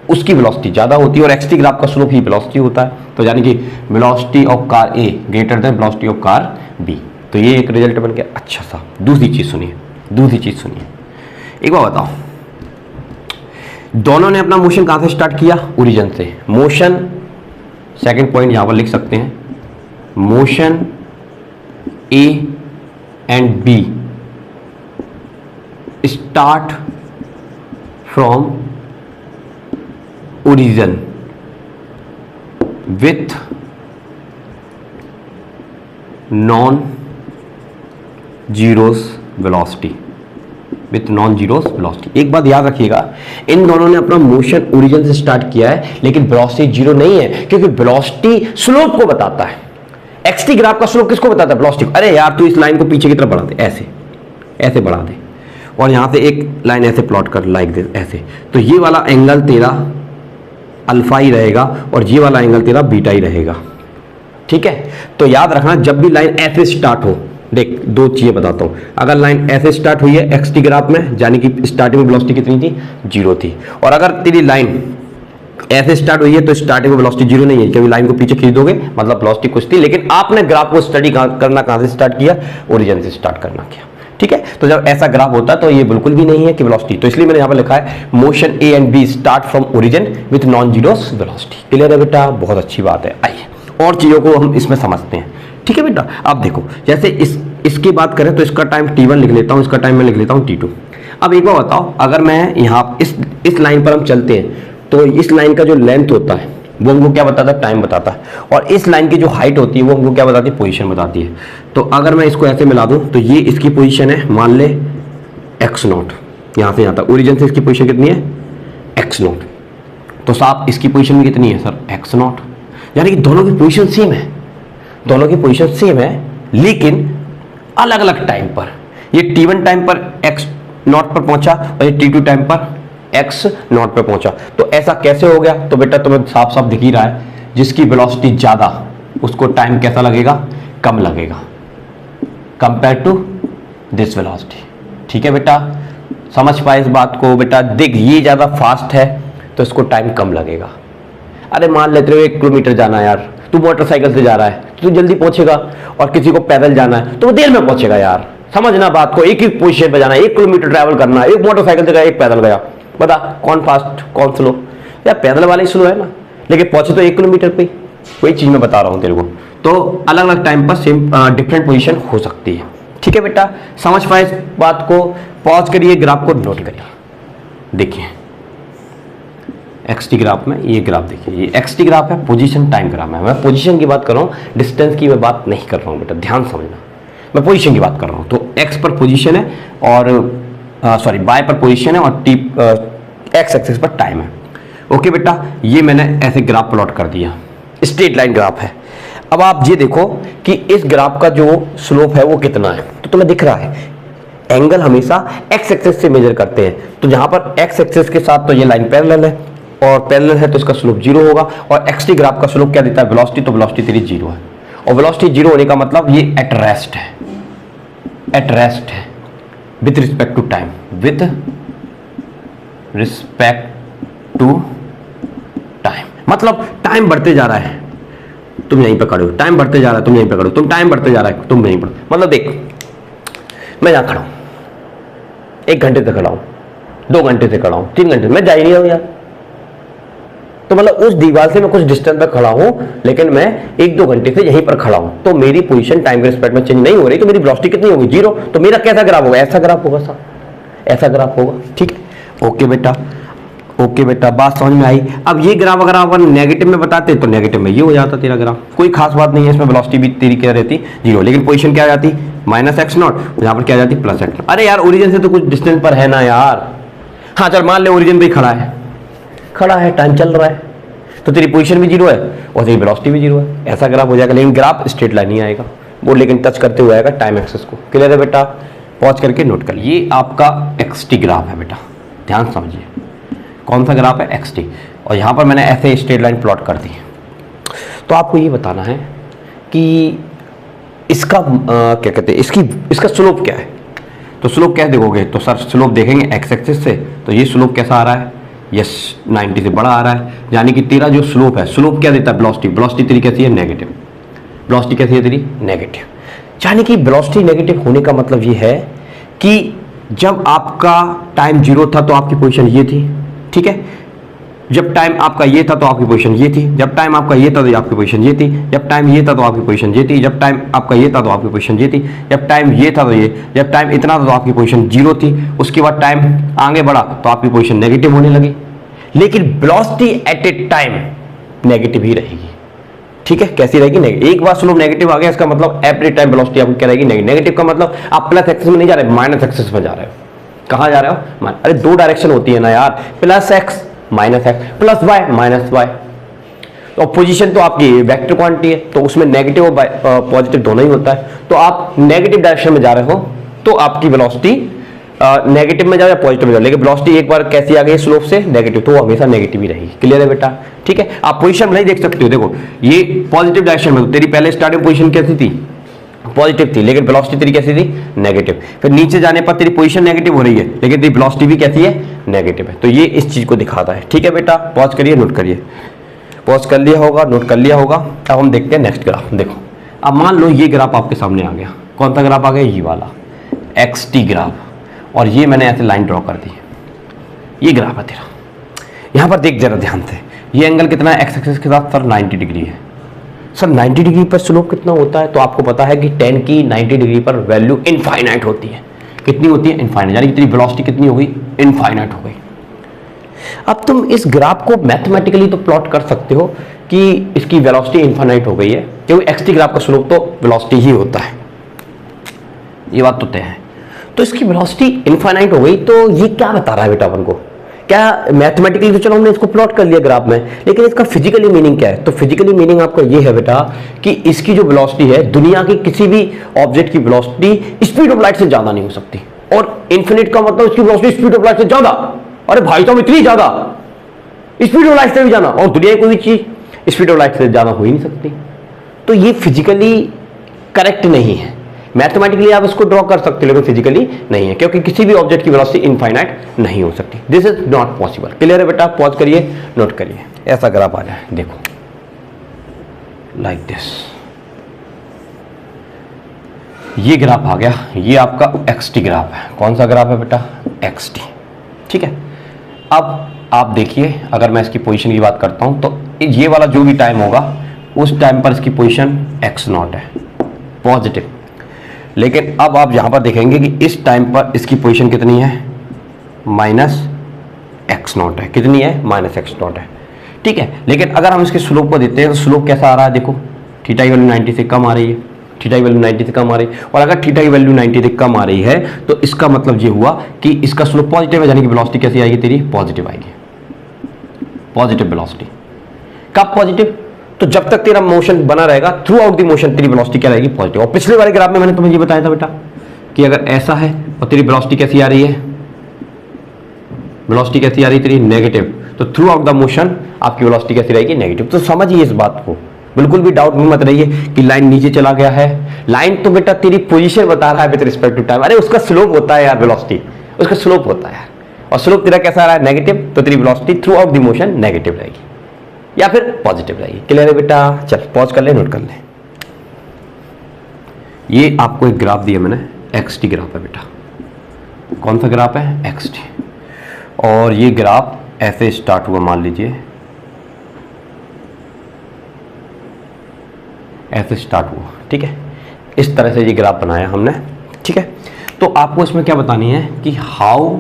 [SPEAKER 1] उसकी वेलोसिटी ज्यादा होती है, और एक्स टी ग्राफ का स्लोप ही वेलोसिटी होता है। तो यानी कि velocity of car A greater than velocity of car B. तो ये एक रिजल्ट बन गया। अच्छा सा दूसरी चीज सुनिए, एक बार बताओ, दोनों ने अपना मोशन कहां से स्टार्ट किया, ओरिजिन से। मोशन, सेकंड पॉइंट यहां पर लिख सकते हैं, motion A and B start from origin with non zeros velocity, with non zeros velocity. एक बात याद रखिएगा, इन दोनों ने अपना मोशन ओरिजिन से स्टार्ट किया है, लेकिन वेलोसिटी जीरो नहीं है, क्योंकि वेलोसिटी स्लोप को बताता है। एक्सटी ग्राफ का स्लोप किसको बताता है, वेलोसिटी को। अरे यार तू इस लाइन को पीछे की तरफ बढ़ा दे, ऐसे ऐसे बढ़ा दे, और यहां से एक लाइन ऐसे प्लॉट कर लाइक दिस, ऐसे। तो ये वाला एंगल तेरा अल्फा ही रहेगा और ये वाला एंगल तेरा बीटा ही रहेगा, ठीक है। तो याद रखना, जब भी लाइन ऐसे स्टार्ट हो, देख दो चीजें बताता हूं। अगर लाइन ऐसे स्टार्ट हुई है एक्स टी ग्राफ में, यानी कि स्टार्टिंग में वेलोसिटी कितनी थी, जीरो थी। और अगर तेरी लाइन ऐसे स्टार्ट हुई है तो स्टार्टिंग में वेलोसिटी जीरो नहीं है, क्योंकि लाइन को पीछे खींच दोगे मतलब वेलोसिटी कुछ थी। लेकिन आपने ग्राफ को स्टडी करना कहां से स्टार्ट किया, ओरिजिन से स्टार्ट करना किया, ठीक है। तो जब ऐसा ग्राफ होता है तो ये बिल्कुल भी नहीं है कि वेलोसिटी, तो इसलिए मैंने यहां पर लिखा है motion A and B start from origin with non zeros velocity. Clear है बेटा, बहुत अच्छी बात है। आइए और चीजों को हम इसमें समझते हैं, ठीक है बेटा। अब देखो, जैसे इसकी बात करें तो इसका टाइम t1 लिख लेता हूं, इसका टाइम मैं लिख लेता हूं t2। अब एक बार बताओ, अगर मैं यहाँ इस लाइन पर हम चलते हैं तो इस लाइन का जो लेंथ होता है वो हमको क्या बताता है, टाइम बताता है, और इस लाइन की जो हाइट होती है वो हमको क्या बताती है, पोजीशन बताती है। तो अगर मैं इसको ऐसे मिला दूं तो ये इसकी पोजीशन है, मान ले x0, यहाँ से यहाँ तक ओरिजिन से इसकी पोजीशन कितनी है, x0। तो साहब इसकी पोजीशन भी कितनी है सर, x0। यानी कि दोनों की पोजीशन सेम है, दोनों की पोजीशन सेम है, लेकिन अलग अलग टाइम पर। ये t1 टाइम पर x0 पर पहुंचा और ये t2 टाइम पर x0 पर पहुंचा। तो ऐसा कैसे हो गया, तो बेटा तुम्हें साफ साफ दिख ही रहा है, जिसकी वेलोसिटी ज्यादा उसको टाइम कैसा लगेगा, कम लगेगा, कंपेयर टू दिस वेलोसिटी। ठीक है बेटा, समझ पाए इस बात को बेटा। देख ये ज्यादा फास्ट है तो इसको टाइम कम लगेगा। अरे मान लेते हो 1 किलोमीटर जाना है यार, तू मोटरसाइकिल से जा रहा है तो जल्दी पहुंचेगा, और किसी को पैदल जाना है तो वो देर में पहुंचेगा यार। समझना बात को, एक ही पोजीशन पे जाना है, 1 किलोमीटर ट्रैवल करना है, एक मोटरसाइकिल से गया एक पैदल गया, बता कौन फास्ट कौन स्लो। यार पैदल वाला ही स्लो है ना, लेकिन पहुंचे तो 1 किलोमीटर पे। वही चीज मैं बता रहा हूं तेरे को। तो अलग अलग टाइम पर सेम डिफरेंट पोजीशन हो सकती है। ठीक है बेटा, समझ पाए इस बात को। पॉज करिए, ग्राफ को नोट करिए। देखिए एक्सटी ग्राफ में ये ग्राफ देखिए, ये एक्सटी ग्राफ है, पोजीशन टाइम ग्राफ है। मैं पोजीशन की बात कर रहा हूँ, डिस्टेंस की मैं बात नहीं कर रहा हूँ बेटा, ध्यान समझना। मैं पोजीशन की बात कर रहा हूँ। तो एक्स पर पोजीशन है और सॉरी वाई पर पोजीशन है और टी एक्स एक्सिस पर टाइम है। ओके बेटा, ये मैंने ऐसे ग्राफ प्लॉट कर दिया, स्ट्रेट लाइन ग्राफ है। अब आप ये देखो कि इस ग्राफ का जो स्लोप है वो कितना है, तो तुम्हें दिख रहा है एंगल हमेशा एक्स एक्सिस से मेजर करते हैं। तो जहां पर एक्स एक्सिस के साथ तो ये लाइन पैरेलल है, और पैरेलल है तो इसका स्लोप जीरो होगा। और एक्सटी ग्राफ का स्लोप क्या देता है, वेलोसिटी, तो वेलोसिटी तेरी जीरो है। और वेलोसिटी जीरो होने का मतलब ये एट रेस्ट है, एट रेस्ट है with respect to time, with respect to time. मतलब टाइम बढ़ते जा रहा है, तुम यहीं पर खड़े हो, टाइम बढ़ते जा रहा है, तुम यहीं पर खड़े हो, तुम टाइम बढ़ते जा रहा है, तुम यहीं पर। मतलब देख, मैं यहां खड़ा हूं, 1 घंटे से खड़ा हूं, 2 घंटे से खड़ा हूं, 3 घंटे, मैं जा ही नहीं रहा हूं यार। तो मतलब उस दीवार से मैं कुछ डिस्टेंस पर खड़ा हूं, लेकिन मैं 1-2 घंटे से यहीं पर खड़ा हूं, तो मेरी पोजीशन टाइम के रिस्पेक्ट में चेंज नहीं हो रही, तो मेरी वेलोसिटी कितनी होगी, जीरो। तो मेरा कैसा ग्राफ होगा, ऐसा ग्राफ होगा साहब, ऐसा ग्राफ होगा। ठीक है, ओके बेटा, ओके बेटा, बात समझ में आई। अब ये ग्राफ अगर आप नेगेटिव में बताते तो नेगेटिव में ये हो जाता तेरा ग्राफ, कोई खास बात नहीं है इसमें, वेलोसिटी भी तेरी क्या रहती, जीरो। लेकिन पोजीशन क्या आ जाती, -x0, यहाँ पर क्या आ जाती, +x। अरे यार ओरिजिन से तो कुछ डिस्टेंस पर है ना यार। हाँ चल मान ले ओरिजिन पे ही खड़ा है, खड़ा है, टाइम चल रहा है, तो तेरी पोजीशन भी जीरो है और तेरी वेलोसिटी भी जीरो है। ऐसा ग्राफ हो जाएगा, लेकिन ग्राफ स्ट्रेट लाइन नहीं आएगा वो, लेकिन टच करते हुए आएगा टाइम एक्सेस को। क्लियर है बेटा? पॉज करके नोट कर। ये आपका एक्सटी ग्राफ है बेटा, ध्यान समझिए। कौन सा ग्राफ है? एक्सटी। और यहाँ पर मैंने ऐसे स्ट्रेट लाइन प्लॉट कर दी। तो आपको ये बताना है कि इसका क्या कहते हैं, इसका स्लोप क्या है। तो स्लोप क्या देखोगे तो सर स्लोप देखेंगे एक्स एक्सिस से, तो ये स्लोप कैसा आ रहा है? यस 90 से बड़ा आ रहा है, यानी कि तेरा जो स्लोप है, स्लोप क्या देता है? वेलोसिटी। वेलोसिटी तेरी कैसी है? नेगेटिव। वेलोसिटी कैसी है तेरी? नेगेटिव। यानी कि वेलोसिटी नेगेटिव होने का मतलब ये है कि जब आपका टाइम जीरो था तो आपकी पोजीशन ये थी, ठीक है। जब टाइम आपका ये था तो आपकी पोजीशन ये थी, जब टाइम आपका ये था तो आपकी पोजीशन ये थी, जब टाइम ये था तो आपकी पोजीशन ये थी, जब टाइम आपका ये था तो आपकी पोजीशन ये थी, जब टाइम ये था तो ये, जब टाइम इतना था तो आपकी पोजीशन जीरो थी। उसके बाद टाइम आगे बढ़ा तो आपकी पोजीशन नेगेटिव होने लगी। लेकिन velocity at a time negative ही रहेगी, ठीक है। कैसी रहेगी? नेगेटिव। एक बार स्लोप नेगेटिव आ गया, इसका मतलब एवरी टाइम वेलोसिटी आपकी क्या रहेगी? नेगेटिव। नेगेटिव का मतलब आप प्लस एक्सिस में नहीं जा रहे, माइनस एक्सिस में जा रहे हो। कहां जा रहे हो? अरे दो डायरेक्शन होती है ना यार, plus x minus x, plus y minus y. तो पोजीशन तो आपकी वेक्टर क्वांटिटी है, तो उसमें नेगेटिव और पॉजिटिव दोनों ही होता है। तो आप नेगेटिव डायरेक्शन में जा रहे हो तो आपकी वेलोसिटी नेगेटिव में जाओ या पॉजिटिव में जाओ, लेकिन वेलोसिटी एक बार कैसी आ गई स्लोप से? नेगेटिव, तो वो हमेशा नेगेटिव ही रहेगी। क्लियर है बेटा? ठीक है। आप पोजीशन नहीं देख सकते हो, देखो ये पॉजिटिव डायरेक्शन में, तेरी पहले स्टार्टिंग पोजीशन कैसी थी? पॉजिटिव थी, लेकिन वेलोसिटी तेरी कैसी थी? नेगेटिव। फिर नीचे जाने पर तेरी पोजीशन नेगेटिव हो रही है, लेकिन तेरी वेलोसिटी भी कैसी है? नेगेटिव है। तो ये इस चीज को दिखाता है। ठीक है बेटा, पॉज करिए, नोट करिए। पॉज कर लिया होगा, नोट कर लिया होगा। अब हम देखते हैं नेक्स्ट ग्राफ। देखो अब मान लो ये ग्राफ आपके सामने आ गया। कौन सा ग्राफ आ गया? ये वाला एक्सटी ग्राफ। और ये मैंने ऐसे लाइन ड्रॉ कर दी, ये ग्राफ है तेरा। यहां पर देख जरा ध्यान से, ये एंगल कितना है एक्स एक्सिस के साथ? सर 90 डिग्री है। सर 90 डिग्री पर स्लोप कितना होता है? तो आपको पता है कि 10 की 90 डिग्री पर वैल्यू इनफाइनाइट होती है। कितनी होती है? इनफाइनाइट। यानी कि तेरी वेलोसिटी कितनी हो गई? इनफाइनाइट हो गई। अब तुम इस ग्राफ को मैथमेटिकली तो प्लॉट कर सकते हो कि इसकी वेलोसिटी इनफाइनाइट हो गई है, क्योंकि एक्सटी ग्राफ का स्लोप तो वेलोसिटी ही होता है, ये बात तो तय है। तो इसकी वेलोसिटी इनफाइनाइट हो गई, तो ये क्या बता रहा है बेटा अपन को? क्या मैथमेटिकली तो चलो हमने इसको प्लॉट कर लिया ग्राफ में, लेकिन इसका फिजिकली मीनिंग क्या है? तो फिजिकली मीनिंग आपका ये है बेटा कि इसकी जो वेलोसिटी है, दुनिया की किसी भी ऑब्जेक्ट की वेलोसिटी स्पीड ऑफ लाइट से ज्यादा नहीं हो सकती। और इन्फिनिट का मतलब इसकी वेलोसिटी स्पीड ऑफ लाइट से ज्यादा। अरे भाई साहब इतनी ज्यादा, स्पीड ऑफ लाइट से भी ज्यादा, और दुनिया की कोई चीज स्पीड ऑफ लाइट से ज्यादा हो ही नहीं सकती। तो ये फिजिकली करेक्ट नहीं है। मैथमेटिकली आप इसको ड्रॉ कर सकते हो, लेकिन फिजिकली नहीं है, क्योंकि किसी भी ऑब्जेक्ट की वेलोसिटी इनफाइनाइट नहीं हो सकती। This is not possible. Clear है बेटा? पॉज करिए, नोट करिए। ऐसा ग्राफ आ जाए, देखो लाइक दिस। ये ग्राफ आ गया, ये आपका एक्सटी ग्राफ है। कौन सा ग्राफ है बेटा? एक्सटी। ठीक है। अब आप देखिए, अगर मैं इसकी पोजीशन की बात करता हूं तो ये वाला जो भी टाइम होगा उस टाइम पर इसकी पोजीशन एक्स नॉट है, पॉजिटिव। लेकिन अब आप यहां पर देखेंगे कि इस टाइम पर इसकी पोजीशन कितनी है? माइनस एक्स नॉट है। कितनी है? माइनस एक्स नॉट है। ठीक है। लेकिन अगर हम इसके स्लोप को देते हैं तो स्लोप कैसा आ रहा है? देखो थीटा की वैल्यू 90 से कम आ रही है, थीटा की वैल्यू 90 से कम आ रही है। और अगर थीटा की वैल्यू 90 से कम आ रही है तो इसका मतलब ये हुआ कि इसका स्लोप पॉजिटिव है, यानी कि वेलोसिटी कैसी आएगी तेरी? पॉजिटिव आएगी, पॉजिटिव वेलोसिटी। कब पॉजिटिव? तो जब तक तेरा मोशन बना रहेगा, थ्रू आउट द मोशन तेरी वेलोसिटी क्या रहेगी? पॉजिटिव। और पिछले वाले ग्राफ में मैंने तुम्हें ये बताया था बेटा कि अगर ऐसा है और तेरी वेलोसिटी कैसी आ रही है? वेलोसिटी कैसी आ रही है तेरी? नेगेटिव। तो थ्रू आउट द मोशन आपकी वेलोसिटी कैसी रहेगी? नेगेटिव। तो समझिए इस बात को, बिल्कुल भी डाउट में मत रहिए कि लाइन नीचे चला गया है। लाइन तो बेटा तेरी पोजीशन बता रहा है विद रिस्पेक्ट टू टाइम। अरे उसका स्लोप होता है यार, वेलोसिटी उसका स्लोप होता है, और स्लोप तेरा कैसा आ रहा है? नेगेटिव। तो तेरी velocity through out the motion negative रहेगी या फिर पॉजिटिव रहेगी। क्लियर है बेटा? चल पॉज कर ले, नोट कर ले। ये आपको एक ग्राफ दिया मैंने, एक्सटी ग्राफ है बेटा। कौन सा ग्राफ है? एक्सटी। और ये ग्राफ ऐसे स्टार्ट हुआ, मान लीजिए ऐसे स्टार्ट हुआ। ठीक है। इस तरह से ये ग्राफ बनाया हमने। ठीक है। तो आपको इसमें क्या बतानी है कि how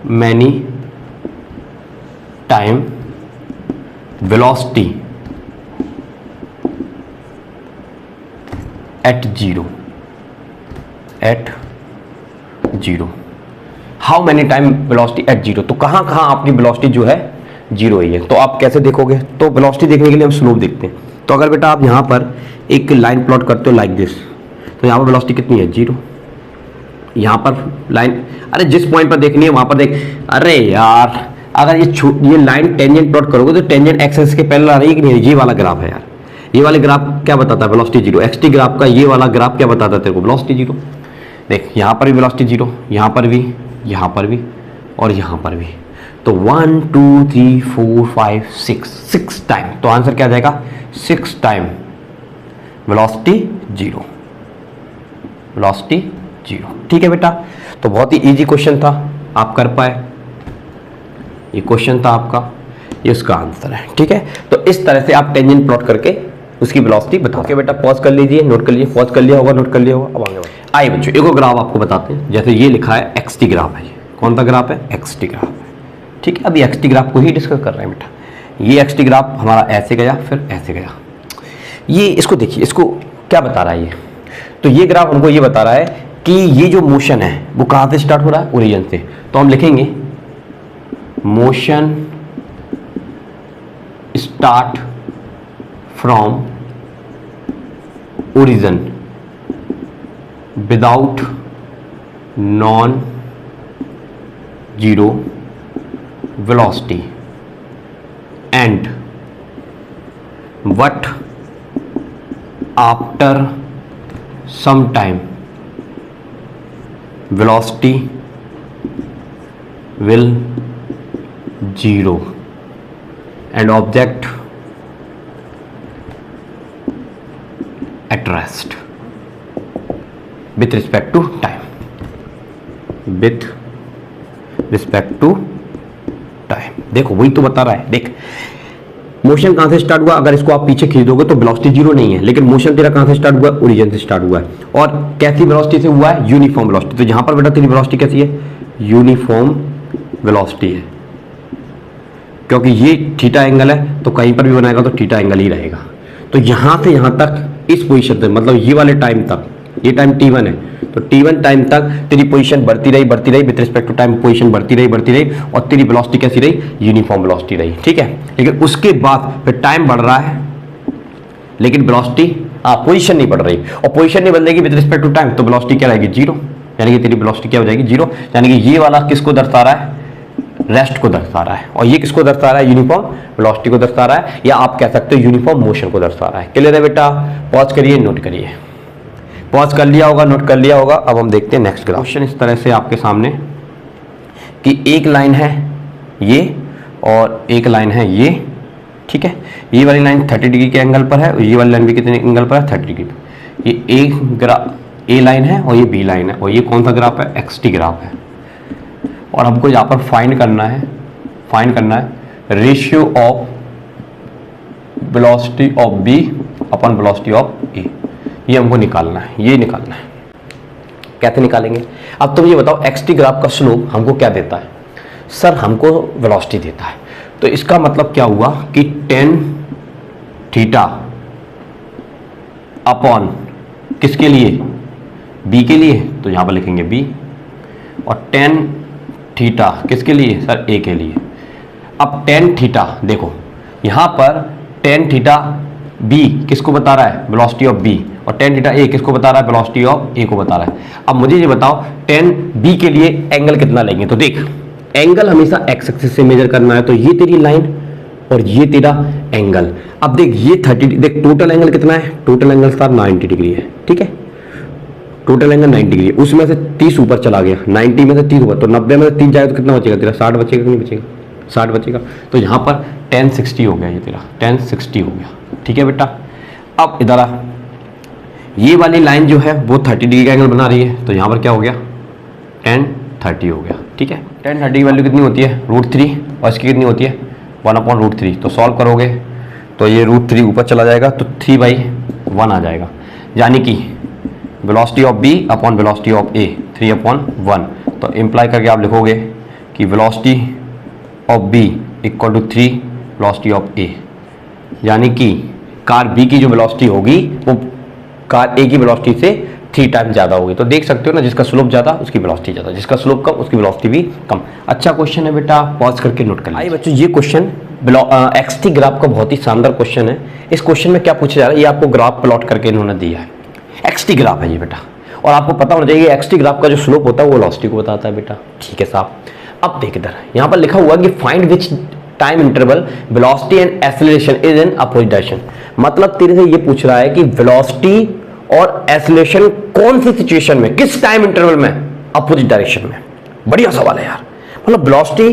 [SPEAKER 1] many time velocity at zero how many time velocity at zero, तो कहाँ कहाँ आपकी वेलोसिटी जो है जीरो ही है। तो आप कैसे देखोगे, तो वेलोसिटी देखने के लिए हम स्लोप देखते हैं। तो अगर बेटा आप यहाँ पर एक लाइन प्लॉट करते हो लाइक दिस, तो यहाँ पर वेलोसिटी कितनी है, जीरो। यहाँ पर लाइन, अरे जिस पॉइंट पर देखनी है वहां पर देख, अरे यार अगर ये लाइन टेंजेंट प्लॉट करोगे तो टेंजेंट एक्सेस के पहले आ रही है कि नहीं, ये वाला ग्राफ है यार। ये वाले ग्राफ क्या बताता है, वेलोसिटी जीरो। एक्सटी ग्राफ का ये वाला ग्राफ क्या बताता है तेरे को, वेलोसिटी जीरो। देख यहाँ पर भी वेलोसिटी जीरो, यहाँ पर भी, यहाँ पर भी और यहाँ पर भी। तो 1 2 3 4 5 6 टाइम, तो आंसर क्या आ जाएगा, 6 time velocity zero, velocity zero. ठीक है बेटा, तो बहुत ही इजी क्वेश्चन था, आप कर पाए, ये क्वेश्चन था आपका, ये उसका आंसर है। ठीक है, तो इस तरह से आप टेंजेंट प्लॉट करके उसकी वेलोसिटी बताओ। ओके बेटा, पॉज कर लीजिए, नोट कर लीजिए, पॉज कर लिया होगा, नोट कर लिया होगा। अब आगे आइए बच्चों, एक और ग्राफ आपको बताते हैं। जैसे ये लिखा है एक्सटी ग्राफ है, ये कौन सा ग्राफ है, एक्सटी ग्राफ है। ठीक है, अभी एक्सटी ग्राफ को ही डिस्कस कर रहे हैं बेटा। ये एक्सटी ग्राफ हमारा ऐसे गया, फिर ऐसे गया। ये इसको देखिए, इसको क्या बता रहा है ये, तो ये ग्राफ हमको ये बता रहा है कि ये जो मोशन है वो कहाँ से स्टार्ट हो रहा है, ओरिजिन से। तो हम लिखेंगे motion start from origin without non zero velocity and what after some time velocity will zero and object at rest with respect to time, with respect to time। देखो वही तो बता रहा है, देख मोशन कहां से स्टार्ट हुआ, अगर इसको आप पीछे खींच दोगे तो वेलोसिटी जीरो नहीं है, लेकिन मोशन तेरा कहां से स्टार्ट हुआ, ओरिजिन से स्टार्ट हुआ है। और कैसी वेलोसिटी से हुआ है, यूनिफॉर्म वेलोसिटी। तो यहां पर बेटा तेरी वेलोसिटी कैसी है, यूनिफॉर्म वेलोसिटी है, क्योंकि ये थीटा एंगल है, तो कहीं पर भी बनाएगा तो थीटा एंगल ही रहेगा। तो यहां से यहां तक इस पोजीशन से, मतलब ये वाले टाइम तक, ये टाइम t1 है, तो t1 टाइम तक तेरी पोजीशन बढ़ती रही with respect to time, position बढ़ती रही और तेरी वेलोसिटी कैसी रही, यूनिफॉर्म वेलोसिटी रही। ठीक है, लेकिन उसके बाद फिर टाइम बढ़ रहा है लेकिन वेलोसिटी पोजीशन नहीं बढ़ रही, और पोजीशन नहीं बदलेगी विद रिस्पेक्ट टू टाइम, तो वेलोसिटी क्या रहेगी, जीरो। यानी कि तेरी वेलोसिटी क्या हो जाएगी, जीरो। यानी कि ये वाला किसको दर्शा रहा है, रेस्ट को दर्शा रहा है, और ये किसको दर्शा रहा है, यूनिफॉर्म वेलोसिटी को दर्शा रहा है, या आप कह सकते हो यूनिफॉर्म मोशन को दर्शा रहा है। क्लियर है बेटा, पॉज करिए, नोट करिए, पॉज कर लिया होगा, नोट कर लिया होगा। अब हम देखते हैं नेक्स्ट ग्राफ। क्वेश्चन इस तरह से आपके सामने कि एक लाइन है ये और एक लाइन है ये। ठीक है, ये वाली लाइन 30 डिग्री के एंगल पर है और ये वाली लाइन भी कितने एंगल पर है, 30 डिग्री पर। ये ए लाइन है और ये बी लाइन है, और ये कौन सा ग्राफ है, एक्सटी ग्राफ है। और हमको यहाँ पर फाइंड करना है ratio of velocity of B upon velocity of A. ये हमको निकालना है, ये निकालना है। कैसे निकालेंगे, अब तुम ये बताओ, एक्सटी ग्राफ का स्लोप हमको क्या देता है, सर हमको वेलोसिटी देता है। तो इसका मतलब क्या हुआ कि tan थीटा अपॉन किसके लिए, बी के लिए, तो यहां पर लिखेंगे बी, और tan थीटा किसके लिए, सर ए के लिए। अब tan थीटा देखो, यहां पर tan थीटा बी किसको बता रहा है, वेलोसिटी ऑफ बी, और tan थीटा ए किसको बता रहा है, वेलोसिटी ऑफ ए को बता रहा है। अब मुझे ये बताओ tan बी के लिए एंगल कितना लेंगे, तो देख एंगल हमेशा एक्स एक्सिस से मेजर करना है, तो ये तेरी लाइन और ये तेरा एंगल। अब देख ये 30, देख टोटल एंगल कितना है, टोटल एंगल सर 90 डिग्री है। ठीक है, टोटल एंगल 90 डिग्री, उसमें से 30 ऊपर चला गया, 90 में से 30 ऊपर, तो 90 में से 30 जाएगा तो कितना बचेगा तेरा, 60 बचेगा कि नहीं बचेगा, 60 बचेगा। तो यहाँ पर tan 60 हो गया, ये तेरा tan 60 हो गया। ठीक है बेटा, अब इधर आ, ये वाली लाइन जो है वो 30 डिग्री का एंगल बना रही है, तो यहाँ पर क्या हो गया, tan 30 हो गया। ठीक है, tan 30 की वैल्यू कितनी होती है, √3, और इसकी कितनी होती है 1/√3। तो सॉल्व करोगे तो ये √3 ऊपर चला जाएगा, तो 3/1 आ जाएगा। यानी कि velocity of B upon velocity of A 3/1। तो इम्प्लाई करके आप लिखोगे कि velocity of B equal to 3 velocity of A, यानी कि कार बी की जो वेलोसिटी होगी वो कार ए की वेलोसिटी से 3 टाइम ज़्यादा होगी। तो देख सकते हो ना, जिसका स्लोप ज़्यादा उसकी वेलोसिटी ज़्यादा, जिसका स्लोप कम उसकी वेलोसिटी भी कम। अच्छा क्वेश्चन है बेटा, पॉज करके नोट कर लीजिए। आइए बच्चों, ये क्वेश्चन एक्सटी ग्राफ का बहुत ही शानदार क्वेश्चन है। इस क्वेश्चन में क्या पूछा जा रहा है, ये आपको ग्राफ प्लॉट करके इन्होंने दिया है। एक्सटी ग्राफ है ये बेटा, और आपको पता होना चाहिए एक्सटी ग्राफ का जो स्लोप होता है वो वेलोसिटी को बताता है बेटा। ठीक है साहब, अब देख इधर, यहाँ पर लिखा हुआ कि find which time interval velocity and acceleration is in opposite direction. मतलब तेरे से ये पूछ रहा है कि वेलोसिटी और एक्सेलरेशन कौन सी सिचुएशन में, किस टाइम इंटरवल में, अपोजिट डायरेक्शन में। बढ़िया सवाल है यार। मतलब वेलोसिटी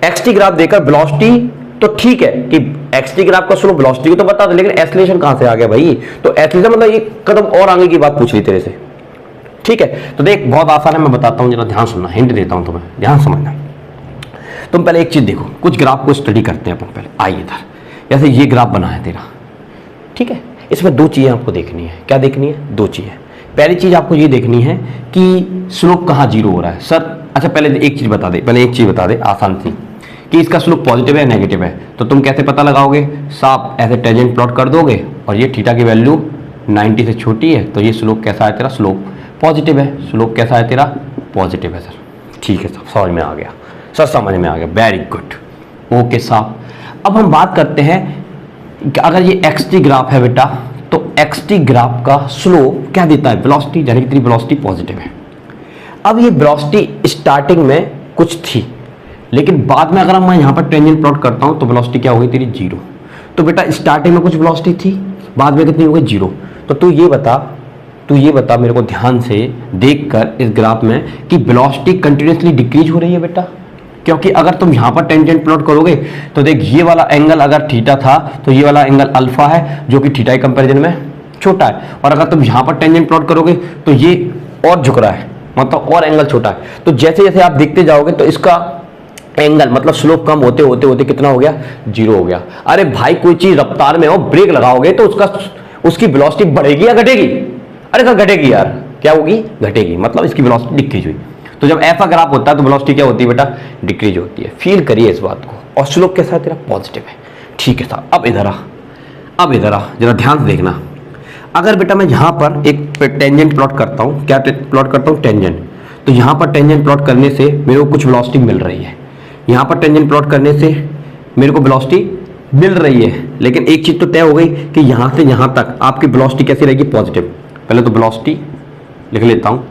[SPEAKER 1] एक्सटी ग्राफ देकर वेलोसिटी तो ठीक है कि एक्सटी ग्राफ का स्लोप वेलोसिटी को तो बता दे, लेकिन एक्सेलरेशन कहां से आ गया भाई। तो एक्सेलरेशन मतलब एक कदम और आगे की बात पूछ ली तेरे से। ठीक है, तो देख बहुत आसान है, मैं बताता हूं, जरा ध्यान सुनना, हिंट देता हूं तुम्हें, ध्यान समझना। तुम पहले एक चीज देखो, कुछ ग्राफ को स्टडी करते हैं अपन पहले। आइए इधर, जैसे ये ग्राफ बना है तेरा, ठीक है, इसमें 2 चीजें आपको देखनी है। क्या देखनी है? 2 चीजें। पहली चीज आपको ये देखनी है कि स्लोप कहाँ 0 हो रहा है सर। अच्छा पहले एक चीज बता दे, आसान सी, कि इसका स्लोप पॉजिटिव है नेगेटिव है। तो तुम कैसे पता लगाओगे? साफ ऐसे टेंजेंट प्लॉट कर दोगे, और ये थीटा की वैल्यू 90 से छोटी है, तो ये स्लोप कैसा है तेरा? स्लोप पॉजिटिव है। स्लोप कैसा है तेरा? पॉजिटिव है सर। ठीक है सर, समझ में आ गया सर, समझ में आ गया, वेरी गुड, ओके साहब। अब हम बात करते हैं कि अगर ये एक्सटी ग्राफ है बेटा, तो एक्सटी ग्राफ का स्लोप क्या देता है? वेलोसिटी, यानी कि तेरी वेलोसिटी पॉजिटिव है। अब ये वेलोसिटी स्टार्टिंग में कुछ थी, लेकिन बाद में अगर मैं यहाँ पर टेंजेंट प्लॉट करता हूँ तो वेलोसिटी क्या होगी तेरी? 0। तो बेटा स्टार्टिंग में कुछ वेलोसिटी थी, बाद में कितनी हो गई? 0। तो तू ये बता मेरे को ध्यान से देखकर इस ग्राफ में कि वेलोसिटी कंटिन्यूअसली डिक्रीज हो रही है बेटा। क्योंकि अगर तुम यहाँ पर टेंजेंट प्लॉट करोगे तो देख, ये वाला एंगल अगर थीटा था तो ये वाला एंगल अल्फा है, जो कि थीटा के कंपैरिजन में छोटा है। और अगर तुम यहाँ पर टेंजेंट प्लॉट करोगे तो ये और झुक रहा है, मतलब और एंगल छोटा है। तो जैसे जैसे आप देखते जाओगे तो इसका एंगल मतलब स्लोप कम होते होते होते कितना हो गया? 0 हो गया। अरे भाई, कोई चीज रफ्तार में हो, ब्रेक लगाओगे तो उसकी वेलोसिटी बढ़ेगी या घटेगी? अरे सर घटेगी यार। क्या होगी? घटेगी, मतलब इसकी वेलोसिटी डिक्रीज हुई। तो जब ऐसा ग्राफ होता है तो वेलोसिटी क्या होती है बेटा? डिक्रीज होती है। फील करिए इस बात को। और स्लोप कैसा है तेरा? पॉजिटिव है। ठीक है साहब, अब इधर आ, जरा ध्यान से देखना। अगर बेटा मैं यहाँ पर एक टेंजेंट प्लॉट करता हूँ, क्या प्लॉट करता हूँ? टेंजेंट। तो यहाँ पर टेंजेंट प्लॉट करने से मेरे को कुछ वेलोसिटी मिल रही है, यहाँ पर टेंजेंट प्लॉट करने से मेरे को वेलोसिटी मिल रही है। लेकिन एक चीज तो तय हो गई कि यहाँ से यहाँ तक आपकी वेलोसिटी कैसी रहेगी? पॉजिटिव। पहले तो वेलोसिटी लिख लेता हूँ,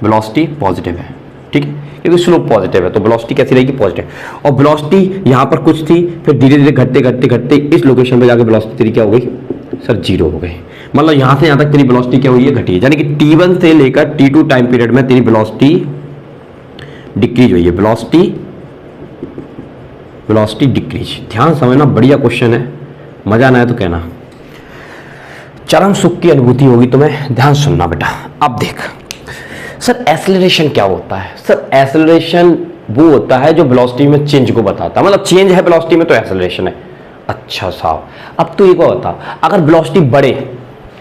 [SPEAKER 1] वेलोसिटी पॉजिटिव है, ठीक है, क्योंकि स्लोप पॉजिटिव है तो वेलोसिटी कैसी रहेगी? पॉजिटिव। और वेलोसिटी यहाँ पर कुछ थी, फिर धीरे धीरे घटते इस लोकेशन पर जाकर वेलोसिटी तेरी क्या हो गई सर? 0 हो गई। मतलब यहाँ से यहाँ तक तेरी वेलोसिटी क्या हुई है? घटी है। यानी कि T1 से लेकर T2 टाइम पीरियड में तेरी वेलोसिटी डिक्रीज हुई है। Velocity decrease. ध्यान समझना, बढ़िया क्वेश्चन है, मजा ना आए तो कहना। चरम सुख की अनुभूति होगी तुम्हें। ध्यान सुनना बेटा। अब देख सर, एक्सेलरेशन क्या होता है? सर एक्सेलरेशन वो होता है जो वेलोसिटी में चेंज को बताता है। मतलब चेंज है वेलोसिटी में तो एक्सेलरेशन है। अच्छा साहब, अब तो एक और होता, अगर वेलोसिटी बढ़े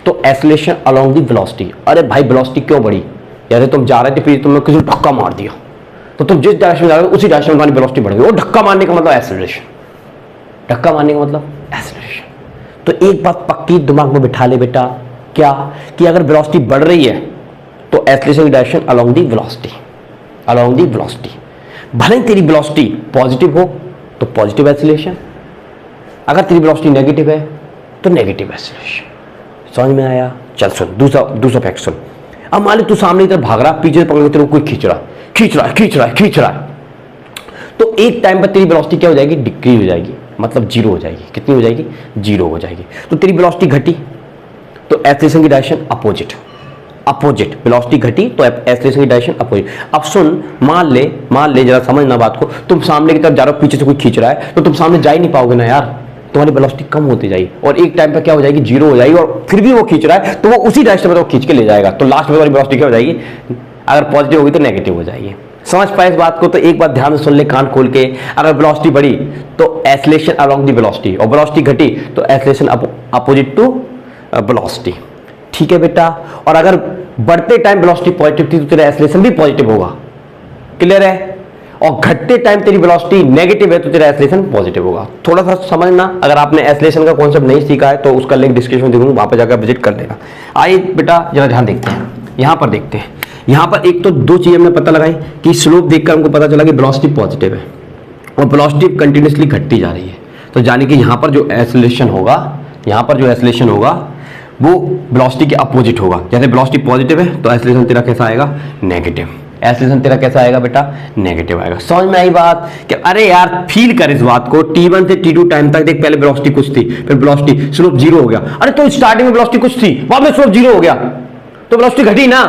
[SPEAKER 1] तो एक्सेलरेशन अलोंग दी वेलोसिटी। अरे भाई, वेलोसिटी क्यों बढ़ी? जैसे तुम जा रहे थे, फिर तुमने किसी को धक्का मार दिया, तो तुम जिस डायरेक्शन में जा रहे हो उसी डायरेक्शन में तुम्हारी वेलोसिटी बढ़ गई। वो धक्का मारने का मतलब एक्सेलरेशन। धक्का मारने का मतलब एक्सेलरेशन। तो एक बात पक्की दिमाग में बिठा ले बेटा, क्या? कि अगर वेलोसिटी बढ़ रही है तो एक्सेलरेशन की direction along the velocity, along the velocity. भले ही तेरी वेलोसिटी पॉजिटिव हो तो पॉजिटिव एक्सेलरेशन, अगर तेरी वेलोसिटी नेगेटिव है तो नेगेटिव एक्सेलरेशन। समझ में आया? चल सुन, दूसरा फैक्ट सुन। अब मान ली तू सामने की तरफ भाग रहा, पीछे पकड़ के तेरे को कोई खींच रहा है, तो एक टाइम पर तेरी वेलोसिटी क्या हो जाएगी? डिक्रीज हो जाएगी, मतलब 0 हो जाएगी। कितनी हो जाएगी? 0 हो जाएगी। तो तेरी वेलोसिटी घटी तो एक्सेलरेशन की डायरेक्शन अपोजिट। वेलोसिटी घटी तो एक्सेलरेशन की डायरेक्शन अपोजिट। अब सुन, मान ले जरा समझना बात को, तुम सामने की तरफ जा रहे हो, पीछे से कोई खींच रहा है, तो तुम सामने जा ही नहीं पाओगे ना यार, तुम्हारी वेलोसिटी कम होती जाएगी और एक टाइम पर क्या हो जाएगी? 0 हो जाएगी। और फिर भी वो खींच रहा है तो वो उसी डायरेक्शन में तो खींच के ले जाएगा, तो लास्ट में तुम्हारी वेलोसिटी क्या हो जाएगी? अगर पॉजिटिव होगी तो नेगेटिव हो जाएगी। समझ पाए इस बात को? तो एक बात ध्यान से सुन ले, कान खोल के। अगर वेलोसिटी बढ़ी तो एक्सेलरेशन अलोंग दी वेलोसिटी, और वेलोसिटी घटी तो एक्सेलरेशन अपोजिट टू वेलोसिटी। ठीक है बेटा? और अगर बढ़ते टाइम वेलोसिटी पॉजिटिव थी तो तेरा एक्सेलरेशन भी पॉजिटिव होगा। क्लियर है? और घटते टाइम तेरी वेलोसिटी नेगेटिव है तो तेरा एक्सेलरेशन पॉजिटिव होगा। थोड़ा सा समझना, अगर आपने एक्सेलरेशन का कॉन्सेप्ट नहीं सीखा है तो उसका लिंक डिस्क्रिप्शन में दूंगा, वहां पर जाकर विजिट कर लेना। आइए बेटा जरा ध्यान देखते हैं। यहां पर देखते हैं, यहां पर एक तो दो चीजें हमने पता लगाई कि स्लोप देखकर हमको पता चला कि वेलोसिटी पॉजिटिव है और वेलोसिटी कंटिन्यूसली घटती जा रही है, तो जाने कि यहां पर जो एक्सेलरेशन होगा, यहां पर जो एक्सेलरेशन होगा वो वेलोसिटी के अपोजिट होगा। जैसे वेलोसिटी पॉजिटिव है तो एक्सेलरेशन तेरा कैसा आएगा, नेगेटिव। एक्सेलरेशन तेरा कैसा आएगा बेटा, नेगेटिव आएगा। समझ में आई बात कि अरे यार फील कर इस बात को, T1 से T2 टाइम तक देख, पहले वेलोसिटी कुछ थी, फिर वेलोसिटी स्लोप जीरो हो गया। अरे तो स्टार्टिंग में वेलोसिटी कुछ थी, बाद में स्लोप जीरो हो गया, तो वेलोसिटी घटी ना,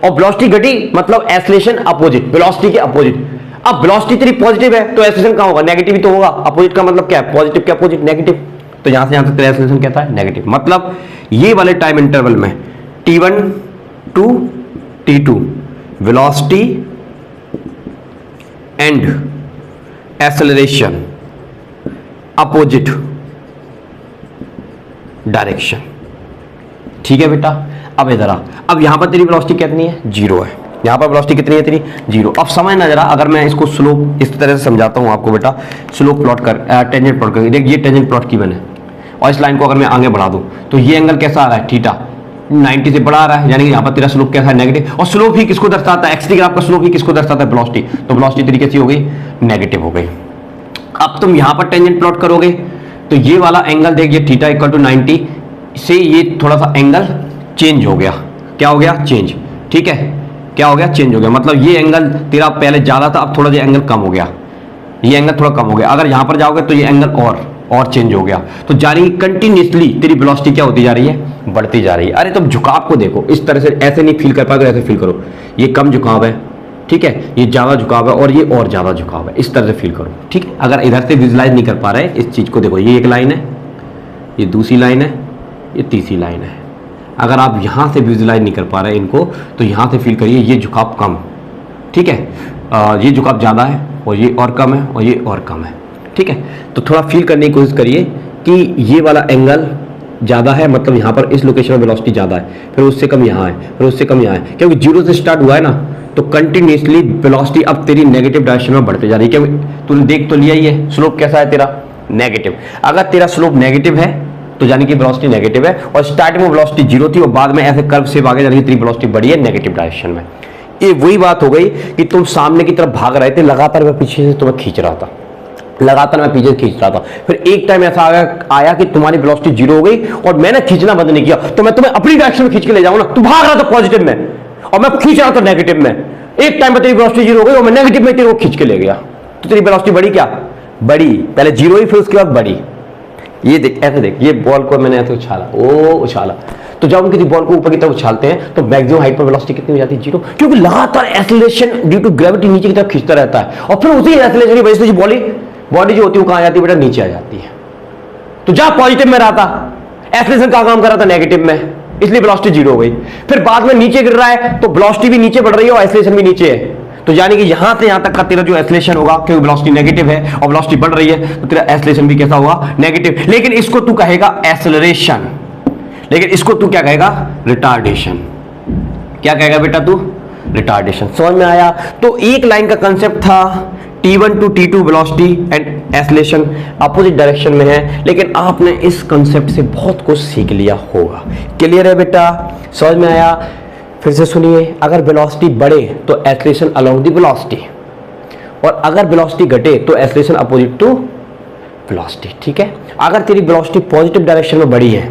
[SPEAKER 1] और वेलोसिटी घटी मतलब एक्सेलरेशन अपोजिट, वेलोसिटी के अपोजिट। अब वेलोसिटी तेरी पॉजिटिव है तो एक्सेलरेशन कहां होगा, नेगेटिव ही तो होगा। अपोजिट का मतलब क्या है, पॉजिटिव के अपोजिट नेगेटिव, तो यहां से यहां तक तेरा एक्सेलरेशन कहता है नेगेटिव। मतलब ये वाले टाइम इंटरवल में T1 to T2 velocity and acceleration opposite direction. ठीक है बेटा, अब इधर आ, अब यहां पर तेरी वेलोसिटी कितनी है, जीरो है। यहां पर वेलोसिटी कितनी है तेरी, जीरो। अब समझना जरा, अगर मैं इसको स्लोप इस तरह से समझाता हूं आपको बेटा, स्लोप प्लॉट कर, टेंजेंट प्लॉट कर, देख ये टेंजेंट प्लॉट की मैंने, और इस लाइन को अगर मैं आगे बढ़ा दूं तो ये एंगल कैसा आ रहा है, थीटा 90 से बड़ा आ रहा है, यानी कि यहां पर तेरा स्लोप कैसा है, नेगेटिव। और स्लोप ही किसको दर्शाता है, एक्स ग्राफ का स्लोप ही किसको दर्शाता है, वेलोसिटी। तो वेलोसिटी तेरी कैसी हो गई, नेगेटिव हो गई। अब तुम यहां पर टेंजेंट प्लॉट करोगे तो ये वाला एंगल देख, ये थीटा इक्वल टू 90 से ये थोड़ा सा एंगल चेंज हो गया। क्या हो गया, चेंज। ठीक है, क्या हो गया, चेंज हो गया। मतलब ये एंगल तेरा पहले ज्यादा था, अब थोड़ा ये एंगल कम हो गया, ये एंगल थोड़ा कम हो गया। अगर यहां पर जाओगे तो ये एंगल और चेंज हो गया। तो जारी कंटिन्यूसली तेरी वेलोसिटी क्या होती जा रही है, बढ़ती जा रही है। अरे तुम झुकाव को देखो, इस तरह से ऐसे नहीं फील कर पाओगे, ऐसे फील करो, ये कम झुकाव है, ठीक है, ये ज्यादा झुकाव है और ये और ज्यादा झुकाव है, इस तरह से फील करो। ठीक है, अगर इधर से विजुलाइज नहीं कर पा रहे इस चीज को, देखो ये एक लाइन है, ये दूसरी लाइन है, ये तीसरी लाइन है। अगर आप यहां से विजुलाइज नहीं कर पा रहे इनको, तो यहां से फील करिए ये झुकाव कम, ठीक है, ये झुकाव ज्यादा है और ये और कम है और ये और कम है। ठीक है, तो थोड़ा फील करने की कोशिश करिए कि ये वाला एंगल ज्यादा है, मतलब यहां पर इस लोकेशन में वेलोसिटी ज्यादा है, फिर उससे कम यहां है, फिर उससे कम यहां है, क्योंकि जीरो से स्टार्ट हुआ है ना, तो कंटिन्यूसली वेलोसिटी अब तेरी नेगेटिव डायरेक्शन में बढ़ते जा रही है। क्योंकि तूने देख तो लिया ही है स्लोप कैसा है तेरा, नेगेटिव। अगर तेरा स्लोप नेगेटिव है तो यानी कि वेलोसिटी नेगेटिव है, और स्टार्टिंग में वेलोसिटी जीरो थी और बाद में ऐसे कर्व से आगे जाने की तेरी वेलोसिटी बढ़ी है नेगेटिव डायरेक्शन में। ये वही बात हो गई कि तुम सामने की तरफ भाग रहे थे, लगातार मैं पीछे से तुम्हें खींच रहा था, लगातार मैं पीछे खींच रहा था, फिर एक टाइम ऐसा आया कि तुम्हारी वेलोसिटी जीरो हो गई और मैंने खींचना बंद नहीं किया, तो मैं तुम्हें अपनी डायरेक्शन में खींच के ले जाऊं ना, तू भाग रहा था पॉजिटिव में और मैं खींच रहा था नेगेटिव में। एक टाइम पर तेरी वेलोसिटी जीरो हो गई और मैं नेगेटिव में तेरे को खींच के ले गया, तो तेरी वेलोसिटी बढ़ी क्या, बढ़ी। पहले जीरो ही, फिर उसके बाद बढ़ी। ये देख, ऐसे देख, ये बॉल को मैंने ऐसे उछाला, ओ उछाला, तो जब हम किसी बॉल को ऊपर की तरफ उछालते हैं तो मैक्सिमम हाइट पर वेलोसिटी कितनी हो जाती है, जीरो, क्योंकि लगातार एक्सेलरेशन ड्यू टू ग्रेविटी नीचे की तरफ खींचता रहता है, और फिर उसी एक्सेलरेशन की वजह से बॉडी जो होती है वो कहां जाती है बेटा, नीचे आ जाती है। तो जहां पॉजिटिव में रहा था, एक्सेलरेशन का काम कर रहा था नेगेटिव में, इसलिए वेलोसिटी जीरो हो गई। फिर बाद में नीचे गिर रहा है तो वेलोसिटी भी नीचे बढ़ रही है और एक्सेलरेशन भी नीचे है, तो यानी कि यहां से यहां तक का तेरा जो एक्सेलरेशन होगा, क्योंकि वेलोसिटी नेगेटिव है और वेलोसिटी बढ़ रही है, तो तेरा एक्सेलरेशन भी कैसा होगा, नेगेटिव। लेकिन इसको तू कहेगा एक्सेलरेशन, लेकिन इसको तू क्या कहेगा, रिटार्डेशन। क्या कहेगा बेटा तू, रिटार्डेशन। समझ में आया? तो एक लाइन का कंसेप्ट था, T1 to T2 velocity and acceleration opposite direction में है, लेकिन आपने इस कंसेप्ट से बहुत कुछ सीख लिया होगा। क्लियर है बेटा, समझ में आया? फिर से सुनिए, अगर वेलोसिटी बढ़े तो एक्सेलरेशन अलोंग द वेलोसिटी, और अगर वेलोसिटी घटे तो एक्सेलरेशन अपोजिट टू वेलोसिटी। ठीक है, अगर तेरी वेलोसिटी पॉजिटिव डायरेक्शन में बढ़ी है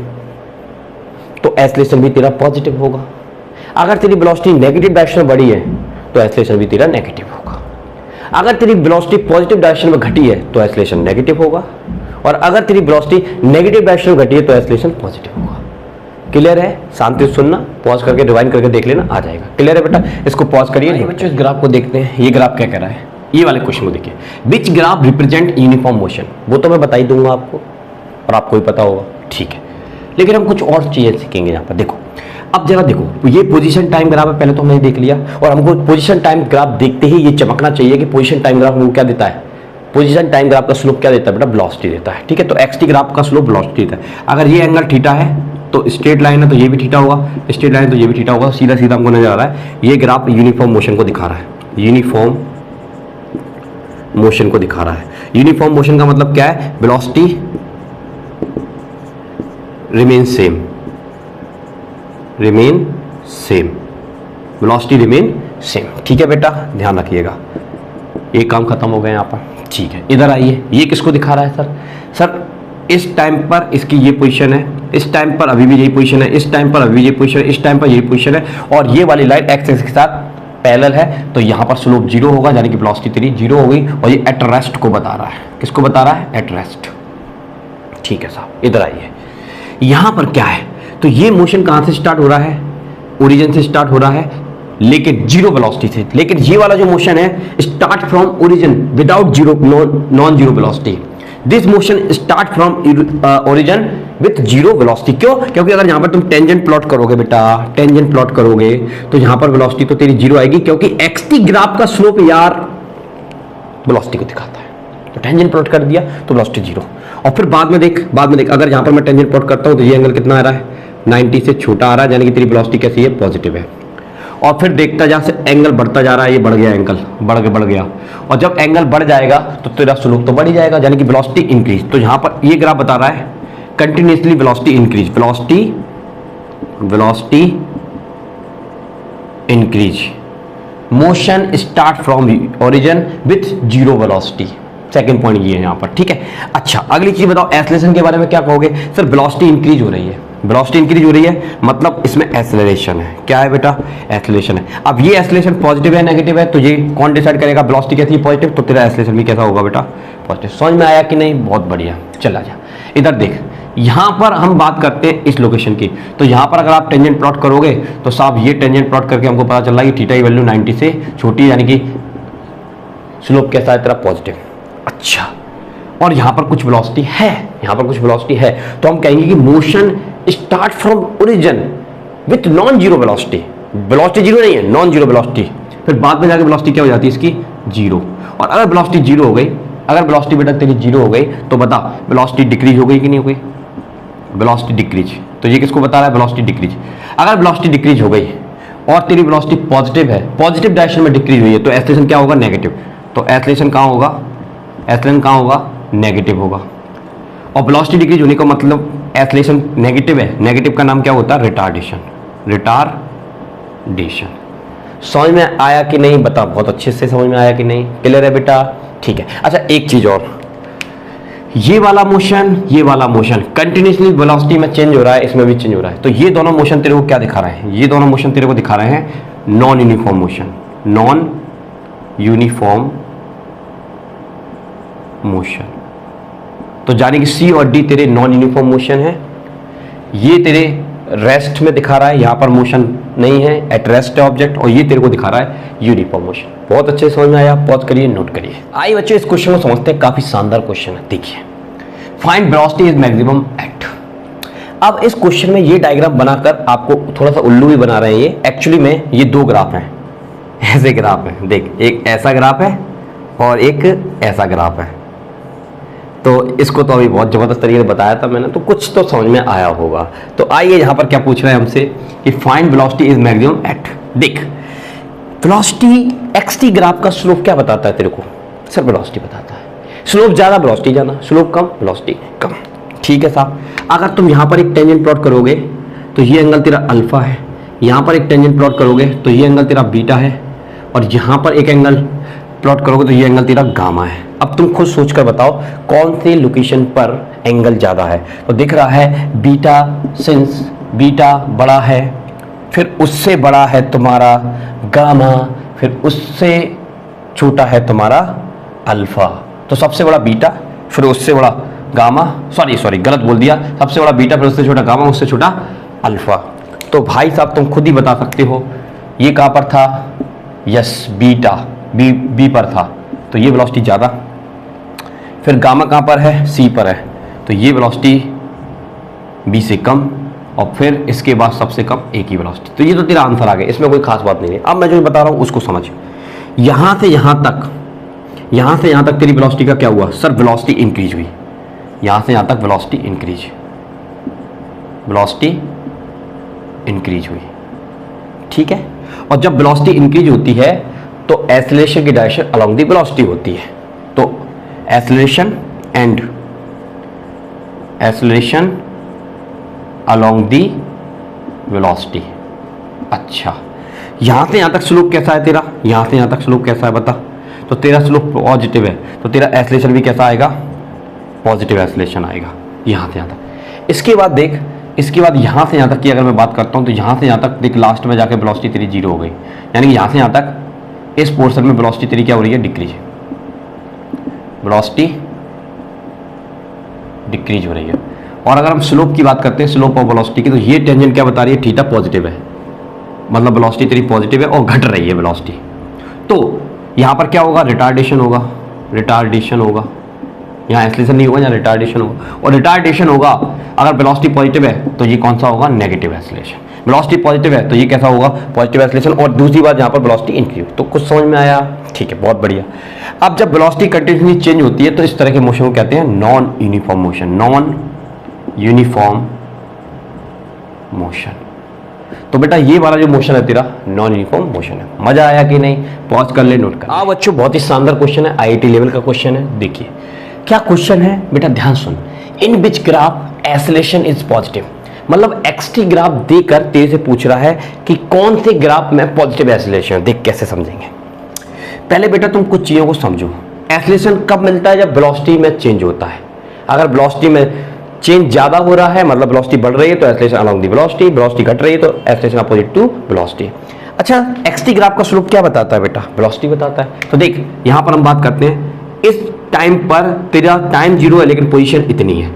[SPEAKER 1] तो एक्सेलरेशन भी तेरा पॉजिटिव होगा, अगर तेरी वेलोसिटी नेगेटिव डायरेक्शन में बढ़ी है तो एक्सेलरेशन भी तेरा नेगेटिव होगा। अगर तेरी वेलोसिटी पॉजिटिव डायरेक्शन में घटी है तो एक्सेलरेशन नेगेटिव होगा, और अगर तेरी वेलोसिटी नेगेटिव डायरेक्शन में घटी है तो एक्सेलरेशन पॉजिटिव होगा। क्लियर है? शांति से सुनना, पॉज करके रिवाइंड करके देख लेना, आ जाएगा। क्लियर है बेटा? इसको पॉज करिए बच्चों, इस ग्राफ को देखते हैं। ये ग्राफ क्या कह रहा है, ये वाले क्वेश्चन को देखिए, which graph represent uniform motion. वो तो मैं बता ही दूंगा आपको और आपको भी पता होगा, ठीक है, लेकिन हम कुछ और चीजें सीखेंगे यहाँ पर। देखो, अब जरा देखो, ये पोजीशन टाइम ग्राफ है, पहले तो हमने देख लिया, और हमको पोजीशन टाइम ग्राफ देखते ही ये चमकना चाहिए कि पोजीशन टाइम ग्राफ हमको क्या देता है, पोजीशन टाइम ग्राफ का स्लोप क्या देता है बेटा, वेलोसिटी देता है। ठीक है, तो एक्स टी ग्राफ का स्लोप वेलोसिटी देता है। अगर ये एंगल थीटा है तो स्ट्रेट लाइन है तो ये भी थीटा होगा, स्ट्रेट लाइन है तो ये भी थीटा होगा, सीधा सीधा हमको नजर आ रहा है। ये ग्राफ यूनिफॉर्म मोशन को दिखा रहा है, यूनिफॉर्म मोशन को दिखा रहा है। यूनिफॉर्म मोशन का मतलब क्या है, velocity remain same, remain same, velocity remain same. ठीक है बेटा, ध्यान रखिएगा। एक काम खत्म हो गया यहाँ पर। ठीक है, इधर आइए। ये किसको दिखा रहा है सर? सर इस टाइम पर इसकी ये पोजीशन है, इस टाइम पर अभी भी यही पोजीशन है, इस टाइम पर अभी भी ये पोजीशन है, इस टाइम पर यही पोजीशन है, और ये वाली लाइन एक्स एक्सिस के साथ पैरेलल है, तो यहाँ पर स्लोप जीरो होगा, यानी कि वेलोसिटी तेरी जीरो हो गई। और ये एट रेस्ट को बता रहा है। किसको बता रहा है? At rest. ठीक है साहब, इधर आइए। यहाँ पर क्या है? तो ये मोशन कहाँ से स्टार्ट हो रहा है? ओरिजिन से स्टार्ट हो रहा है, लेकिन जीरो वेलोसिटी से। लेकिन ये वाला जो मोशन है start from origin without zero, non zero velocity. This motion start from origin with zero velocity. क्यों? क्योंकि अगर यहां पर तुम टेंजेंट प्लॉट करोगे बेटा, टेंजेंट प्लॉट करोगे तो यहां पर वेलोसिटी तो तेरी जीरो आएगी, क्योंकि एक्सटी ग्राफ का स्लोप यार वेलोसिटी को दिखाता है। तो टेंजेंट प्लॉट कर दिया तो वेलोसिटी जीरो। और फिर बाद में देख अगर यहां पर मैं टेंजेंट प्लॉट करता हूं तो ये एंगल कितना आ रहा है? 90 से छोटा आ रहा है, यानी कि तेरी वेलोसिटी कैसी है? पॉजिटिव है। और फिर देखता जा से एंगल बढ़ता जा रहा है, ये बढ़ गया, एंगल बढ़ गया। और जब एंगल बढ़ जाएगा तो तेरा स्लोप तो बढ़ ही जाएगा, यानी कि वेलोसिटी इंक्रीज। तो यहां पर ये ग्राफ बता रहा है continuously velocity increase, velocity increase, motion start from origin with zero velocity. Second point ये है यहां पर। ठीक है, अच्छा अगली चीज बताओ, एक्सेलरेशन के बारे में क्या कहोगे? सर वेलोसिटी इंक्रीज हो रही है, वेलोसिटी इंक्रीज हो रही है, मतलब इसमें एक्सेलरेशन है। क्या है बेटा? एक्सेलरेशन है। अब ये एक्सेलरेशन पॉजिटिव है नेगेटिव है, तो ये कौन डिसाइड करेगा? वेलोसिटी कैसी है? पॉजिटिव, तो तेरा एक्सेलरेशन भी कैसा होगा बेटा? पॉजिटिव। समझ में आया कि नहीं? बहुत बढ़िया। चला जा इधर देख, यहां पर हम बात करते हैं इस लोकेशन की। तो यहां पर अगर आप टेंजेंट प्लॉट करोगे तो साहब ये टेंजेंट प्लॉट करके हमको पता चल रहा है कि थीटा की वैल्यू 90 से छोटी, यानी कि स्लोप कैसा है तेरा? पॉजिटिव। अच्छा, और यहां पर कुछ वेलोसिटी है, यहां पर कुछ वेलोसिटी है, तो हम कहेंगे कि motion start from origin with non zero velocity. Velocity zero नहीं है, नॉन जीरो वेलोसिटी। फिर बाद में जाकर वेलोसिटी क्या हो जाती है इसकी? जीरो। और अगर वेलोसिटी जीरो हो गई, अगर वेलोसिटी बेटा तेरी जीरो हो गई, तो बता वेलोसिटी डिक्रीज हो गई कि नहीं हो गई? Velocity decrease. तो ये किसको बता रहा है? Velocity decrease. अगर वेलोसिटी डिक्रीज हो गई और तेरी वेलोसिटी पॉजिटिव है, पॉजिटिव डायरेक्शन में डिक्रीज हुई है, तो एक्सेलरेशन क्या होगा? नेगेटिव। तो एक्सेलरेशन कहां होगा? एक्सेलरेशन कहां होगा? नेगेटिव होगा। और वेलोसिटी डिक्रीज होने का मतलब एक्सेलरेशन नेगेटिव है, नेगेटिव का नाम क्या होता है? रिटार्डेशन। रिटार्डेशन। समझ में आया कि नहीं? बता, बहुत अच्छे से समझ में आया कि नहीं? क्लियर है बेटा? ठीक है। अच्छा एक चीज और, ये वाला मोशन कंटिन्यूअसली वेलोसिटी में चेंज हो रहा है, इसमें भी चेंज हो रहा है। तो ये दोनों मोशन तेरे को क्या दिखा रहे हैं? ये दोनों मोशन तेरे को दिखा रहे हैं non uniform motion, non uniform motion. तो जाने कि सी और डी तेरे नॉन यूनिफॉर्म मोशन है, ये तेरे रेस्ट में दिखा रहा है, यहां पर मोशन नहीं है, एट रेस्ट है ऑब्जेक्ट, और ये तेरे को दिखा रहा है यूनिफॉर्म मोशन। बहुत अच्छे से समझ में आया? पॉज करिए, नोट करिए। आइए बच्चों इस क्वेश्चन को समझते हैं, काफी शानदार क्वेश्चन है। देखिए, find velocity is maximum at. अब इस क्वेश्चन में ये डायग्राम बनाकर आपको थोड़ा सा उल्लू भी बना रहे हैं। ये एक्चुअली में ये दो ग्राफ हैं, ऐसे ग्राफ है। देख, एक ऐसा ग्राफ है और एक ऐसा ग्राफ है। तो इसको तो अभी बहुत जबरदस्त तरीके से बताया था मैंने, तो कुछ तो समझ में आया होगा। तो आइए यहां पर क्या पूछ रहे हैं हमसे कि find velocity is maximum at. देख, वेलोसिटी एक्सटी ग्राफ का स्लोप क्या बताता है तेरे को? सर वेलोसिटी बताता है, स्लोप ज्यादा वेलोसिटी ज्यादा, स्लोप कम वेलोसिटी कम। ठीक है साहब, अगर तुम यहां पर एक टेंजेंट प्लॉट करोगे तो ये एंगल तेरा अल्फा है, यहां पर एक टेंजेंट प्लॉट करोगे तो ये एंगल तेरा बीटा है, और यहां पर एक एंगल प्लॉट करोगे तो ये एंगल तेरा गामा है। अब तुम खुद सोचकर बताओ कौन सी लोकेशन पर एंगल ज्यादा है? तो दिख रहा है बीटा, सिंस बीटा बड़ा है, फिर उससे बड़ा है तुम्हारा गामा, फिर उससे छोटा है तुम्हारा अल्फा। तो सबसे बड़ा बीटा, फिर उससे बड़ा गामा, सॉरी गलत बोल दिया, सबसे बड़ा बीटा, फिर उससे छोटा गामा, उससे छोटा अल्फा। तो भाई साहब तुम खुद ही बता सकते हो ये कहां पर था? यस, बीटा बी पर था, तो ये वेलोसिटी ज़्यादा। फिर गामा कहाँ पर है? सी पर है, तो ये वेलोसिटी बी से कम, और फिर इसके बाद सबसे कम ए की वेलोसिटी। तो ये तो तेरा आंसर आ गया, इसमें कोई खास बात नहीं है। अब मैं जो बता रहा हूँ उसको समझ। यहाँ से यहाँ तक तेरी वेलोसिटी का क्या हुआ? सर वेलोसिटी इंक्रीज हुई, यहाँ से यहाँ तक वेलोसिटी इंक्रीज हुई। ठीक है, और जब वेलोसिटी इंक्रीज होती है तो एक्सेलरेशन की डायरेक्शन अलोंग द वेलोसिटी होती है। तो एक्सेलरेशन अलोंग द वेलोसिटी। अच्छा, यहां से यहां तक स्लोप कैसा है तेरा, यहां से यहां तक स्लोप कैसा है बता, तो तेरा स्लोप पॉजिटिव है, तो तेरा एस्लेशन भी कैसा आएगा, पॉजिटिव एस्लेशन आएगा यहां से यहां तक। इसके बाद देख, इसके बाद यहां से यहां तक की अगर मैं बात करता हूं तो यहां से यहां तक देख, लास्ट में जाके वेलोसिटी तेरी जीरो हो गई, यानी कि यहां से यहां तक इस पोर्शन में वेलोसिटी तेरी क्या हो रही है, डिक्रीज, वेलोसिटी डिक्रीज हो रही है। और अगर हम स्लोप की बात करते हैं, स्लोप ऑफ वेलोसिटी की, तो ये टेंजेंट क्या बता रही है, थीटा पॉजिटिव है, मतलब वेलोसिटी तेरी पॉजिटिव है और घट रही है वेलोसिटी। तो यहां पर क्या होगा, रिटार्डेशन होगा, रिटार्डेशन होगा, यहाँ एस्लेशन नहीं होगा, यहाँ रिटार्डेशन होगा। और रिटार्डेशन होगा अगर वेलोसिटी पॉजिटिव है तो ये कौन सा होगा, नेगेटिव एस्लेशन। वेलोसिटी पॉजिटिव है तो ये कैसा होगा, पॉजिटिव एस्लेशन। और दूसरी बात यहाँ पर वेलोसिटी इंक्रीज। तो कुछ समझ में आया, ठीक है, बहुत बढ़िया। अब जब वेलोसिटी कंटिन्यूसली चेंज होती है तो इस तरह के मोशन को कहते हैं non uniform motion, non uniform motion. तो बेटा ये वाला जो मोशन है तेरा नॉन यूनिफॉर्म मोशन है। मजा आया कि नहीं, पॉज कर ले, नोट कर। अब बच्चों बहुत ही शानदार क्वेश्चन है, आईआईटी लेवल का क्वेश्चन है। देखिए क्या क्वेश्चन है बेटा, ध्यान सुन। इन विच ग्राफ एस्लेशन इज पॉजिटिव, मतलब एक्सटी ग्राफ देकर तेरे से पूछ रहा है कि कौन से ग्राफ में पॉजिटिव एस्लेशन है। देख कैसे समझेंगे, पहले बेटा तुम कुछ चीजों को समझो। एस्लेशन कब मिलता है, जब वेलोसिटी में चेंज होता है। अगर वेलोसिटी में चेंज ज्यादा हो रहा है, मतलब वेलोसिटी बढ़ रही है तो एस्लेशन अलोंग दी वेलोसिटी, वेलोसिटी घट रही है तो एस्लेशन अपोजिट टू वेलोसिटी। अच्छा, एक्सटी ग्राफ का स्लोप क्या बताता है बेटा, वेलोसिटी बताता है। तो देख यहां पर हम बात करते हैं, इस टाइम पर तेरा टाइम जीरो है लेकिन पोजीशन इतनी है,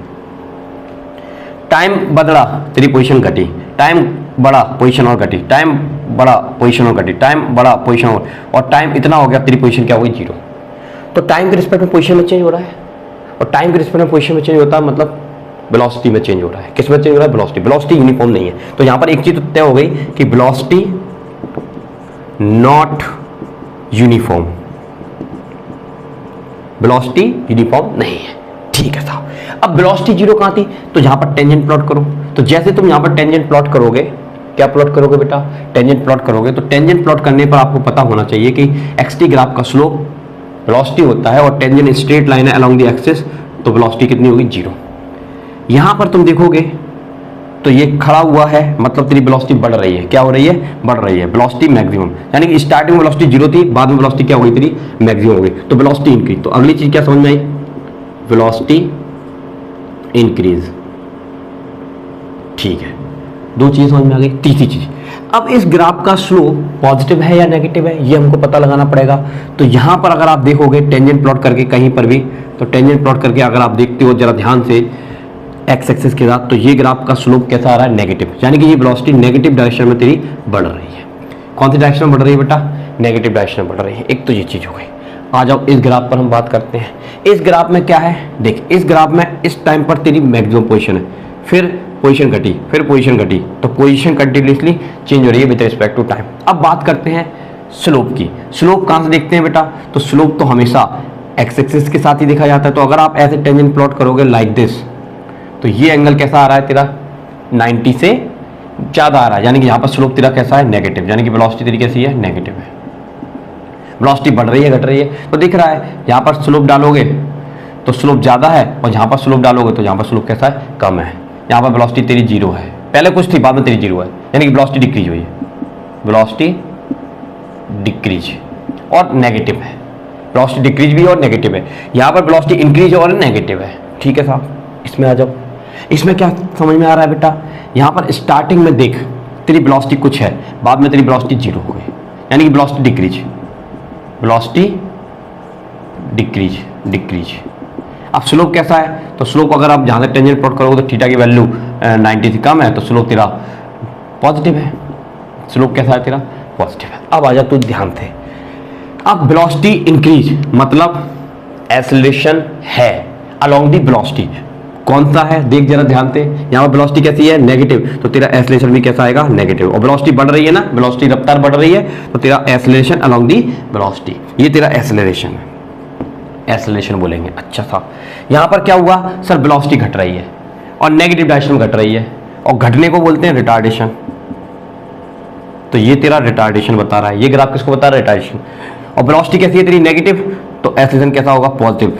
[SPEAKER 1] टाइम बढ़ा तेरी पोजीशन घटी, टाइम बढ़ा पोजीशन और घटी, टाइम बढ़ा पोजीशन और घटी, टाइम बढ़ा पोजीशन और टाइम इतना हो गया, तेरी पोजीशन क्या हो गई, जीरो। तो टाइम के रिस्पेक्ट में पोजीशन में चेंज हो रहा है, और टाइम के रिस्पेक्ट में पोजीशन में चेंज होता है, मतलब वेलोसिटी में चेंज हो रहा है। किस में चेंज हो रहा है, वेलोसिटी। वेलोसिटी यूनिफॉर्म नहीं है, तो यहां पर एक चीज तो तय हो गई कि velocity not uniform, velocity uniform नहीं है, ठीक है साहब। अब वेलोसिटी जीरो कहां थी, तो यहां पर टेंजेंट प्लॉट करो। तो जैसे तुम यहां पर टेंजेंट प्लॉट करोगे, क्या प्लॉट करोगे बेटा, टेंजेंट प्लॉट करोगे। तो टेंजेंट प्लॉट करने पर आपको पता होना चाहिए कि एक्सटी ग्राफ का स्लोप वेलोसिटी होता है और टेंजेंट स्ट्रेट लाइन है अलोंग द एक्सिस, तो वेलोसिटी कितनी होगी, जीरो। यहां पर तुम देखोगे तो ये खड़ा हुआ है, मतलब तेरी वेलोसिटी बढ़ रही है, क्या हो रही है, बढ़ रही है, वेलोसिटी मैक्सिमम, यानी कि स्टार्टिंग में वेलोसिटी जीरो थी, बाद में वेलोसिटी क्या हो गई तेरी, मैक्सिमम हो गई, तो वेलोसिटी इंक्रीज। तो अगली चीज क्या समझ में आई, वेलोसिटी इंक्रीज, ठीक है, दो चीजें समझ में आ गई। तीसरी चीज, अब इस ग्राफ का स्लोप पॉजिटिव है या नेगेटिव है, ये हमको पता लगाना पड़ेगा। तो यहां पर अगर आप देखोगे टेंजेंट प्लॉट करके कहीं पर भी, तो टेंजेंट प्लॉट करके अगर आप देखते हो जरा ध्यान से एक्स एक्सिस के साथ, तो ये ग्राफ का स्लोप कैसा आ रहा है, नेगेटिव, यानी कि ये वेलोसिटी नेगेटिव डायरेक्शन में तेरी बढ़ रही है। कौन सी डायरेक्शन में बढ़ रही है बेटा, नेगेटिव डायरेक्शन में बढ़ रही है। एक तो ये चीज हो गई। आ जाओ इस ग्राफ पर हम बात करते हैं। इस ग्राफ में क्या है, देख इस ग्राफ में इस टाइम पर तेरी मैक्सिमम पोजीशन है, फिर पोजीशन घटी, फिर पोजीशन घटी, तो पोजीशन कंटिन्यूसली चेंज हो रही है विद रिस्पेक्ट टू टाइम। अब बात करते हैं स्लोप की। स्लोप कहां से देखते हैं बेटा, तो स्लोप तो हमेशा एक्स एक्सिस के साथ ही देखा जाता है। तो अगर आप ऐसे टेंजेंट प्लॉट करोगे लाइक दिस, तो ये एंगल कैसा आ रहा है तेरा, 90 से ज्यादा आ रहा है, यानी कि यहां पर स्लोप तेरा कैसा है, नेगेटिव, यानी कि वेलोसिटी तेरी कैसी है, नेगेटिव है। वेलोसिटी बढ़ रही है, घट रही है, तो दिख रहा है यहां पर स्लोप डालोगे तो स्लोप ज्यादा है, और जहां पर स्लोप डालोगे तो यहां पर स्लोप कैसा है, कम है। यहां पर वेलोसिटी तेरी जीरो है, पहले कुछ थी बाद में तेरी जीरो है, यानी कि वेलोसिटी डिक्रीज हुई है, वेलोसिटी डिक्रीज और नेगेटिव है। वेलोसिटी डिक्रीज भी और नेगेटिव है, यहां पर वेलोसिटी इंक्रीज और नेगेटिव है, ठीक है साहब। इसमें आ जाओ, इसमें क्या समझ में आ रहा है बेटा, यहां पर स्टार्टिंग में देख तेरी वेलोसिटी कुछ है, बाद में तेरी वेलोसिटी जीरो हो गई, यानी कि velocity decrease, velocity decrease, decrease. अब स्लोप कैसा है, तो स्लोप अगर आप जहां से टेंजेंट प्लॉट करोगे तो थीटा की वैल्यू 90 से कम है, तो स्लोप तेरा पॉजिटिव है। स्लोप कैसा है तेरा, पॉजिटिव है। अब आ जा तू ध्यान से, अब वेलोसिटी इंक्रीज मतलब एक्सेलरेशन है अलोंग दी वेलोसिटी, कौन सा है देख जरा ध्यान से। यहां पर वेलोसिटी कैसी है, नेगेटिव, तो तेरा एक्सेलरेशन भी कैसा आएगा, नेगेटिव। और वेलोसिटी बढ़ रही है ना, वेलोसिटी रफ्तार बढ़ रही है, तो तेरा एक्सेलरेशन अलोंग दी वेलोसिटी, ये तेरा एक्सेलरेशन है, एक्सेलरेशन बोलेंगे। अच्छा साहब, यहां पर क्या हुआ सर, वेलोसिटी घट रही है और नेगेटिव डायरेक्शन में घट रही है, और घटने को बोलते हैं रिटार्डेशन, तो ये तेरा रिटार्डेशन बता रहा है। ये ग्राफ किसको बता रहा है, रिटार्डेशन। और वेलोसिटी कैसी है तेरी, नेगेटिव, तो एक्सेलरेशन कैसा होगा, पॉजिटिव।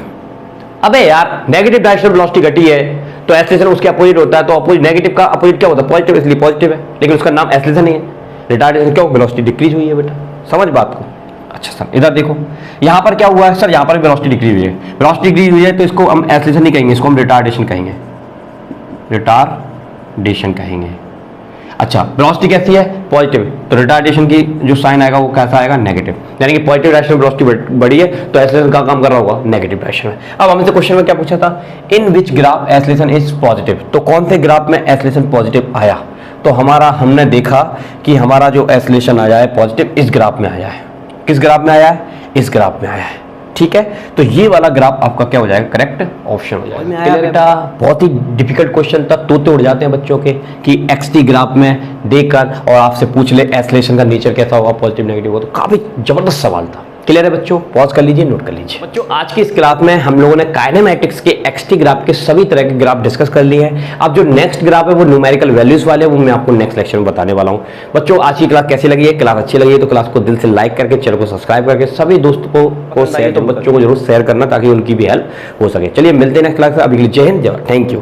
[SPEAKER 1] अबे यार नेगेटिव डायरेक्शन वेलोसिटी घटी है तो एक्सेलरेशन उसके अपोजिट होता है, तो अपोजिट नेगेटिव का अपोजिट क्या होता है, पॉजिटिव, इसलिए पॉजिटिव है, लेकिन उसका नाम एक्सेलरेशन नहीं है। रिटार्डेशन क्यों, वेलोसिटी डिक्रीज हुई है बेटा, समझ बात को। अच्छा सर इधर देखो, यहाँ पर क्या हुआ है सर, यहाँ पर वेलोसिटी डिक्रीज हुई है, वेलोसिटी डिक्रीज हुई है तो इसको हम एक्सेलरेशन नहीं कहेंगे, इसको हम रिटार्डेशन कहेंगे, रिटार्डेशन कहेंगे। अच्छा वेलोसिटी कैसी है, पॉजिटिव, तो रिटार्डेशन की जो साइन आएगा वो कैसा आएगा, नेगेटिव, यानी कि पॉजिटिव डायरेक्शन में वेलोसिटी बढ़ी है तो एक्सेलरेशन का काम कर रहा होगा नेगेटिव डायरेक्शन में। अब हमसे क्वेश्चन में क्या पूछा था, in which graph acceleration is positive, तो कौन से ग्राफ में एक्सेलरेशन पॉजिटिव आया, तो हमने देखा कि हमारा जो एक्सेलरेशन आया है पॉजिटिव इस ग्राफ में आया है, किस ग्राफ में आया है, इस ग्राफ में आया है, ठीक है। तो ये वाला ग्राफ आपका क्या हो जाएगा, करेक्ट ऑप्शन हो जाएगा। बेटा बहुत ही डिफिकल्ट क्वेश्चन था, तोते उड़ जाते हैं बच्चों के कि एक्सटी ग्राफ में देखकर और आपसे पूछ ले एक्सेलरेशन का नेचर कैसा होगा, पॉजिटिव नेगेटिव हो, तो काफी जबरदस्त सवाल था। क्लियर है बच्चों, पॉज कर लीजिए, नोट कर लीजिए। बच्चों आज की इस क्लास में हम लोगों ने काइनेमैटिक्स के एक्सटी ग्राफ के सभी तरह के ग्राफ डिस्कस कर लिए हैं। अब जो नेक्स्ट ग्राफ है वो न्यूमेरिकल वैल्यूज वाले, वो मैं आपको नेक्स्ट लेक्चर में बताने वाला हूं। बच्चों आज की क्लास कैसी लगी है, क्लास अच्छी लगी है तो क्लास को दिल से लाइक करके, चैनल को सब्सक्राइब करके सभी दोस्तों को शेयर, तो बच्चों को जरूर शेयर करना ताकि उनकी भी हेल्प हो सके। चलिए मिलते हैं नेक्स्ट क्लास में, अभी के लिए जय हिंद, जय भारत, थैंक यू।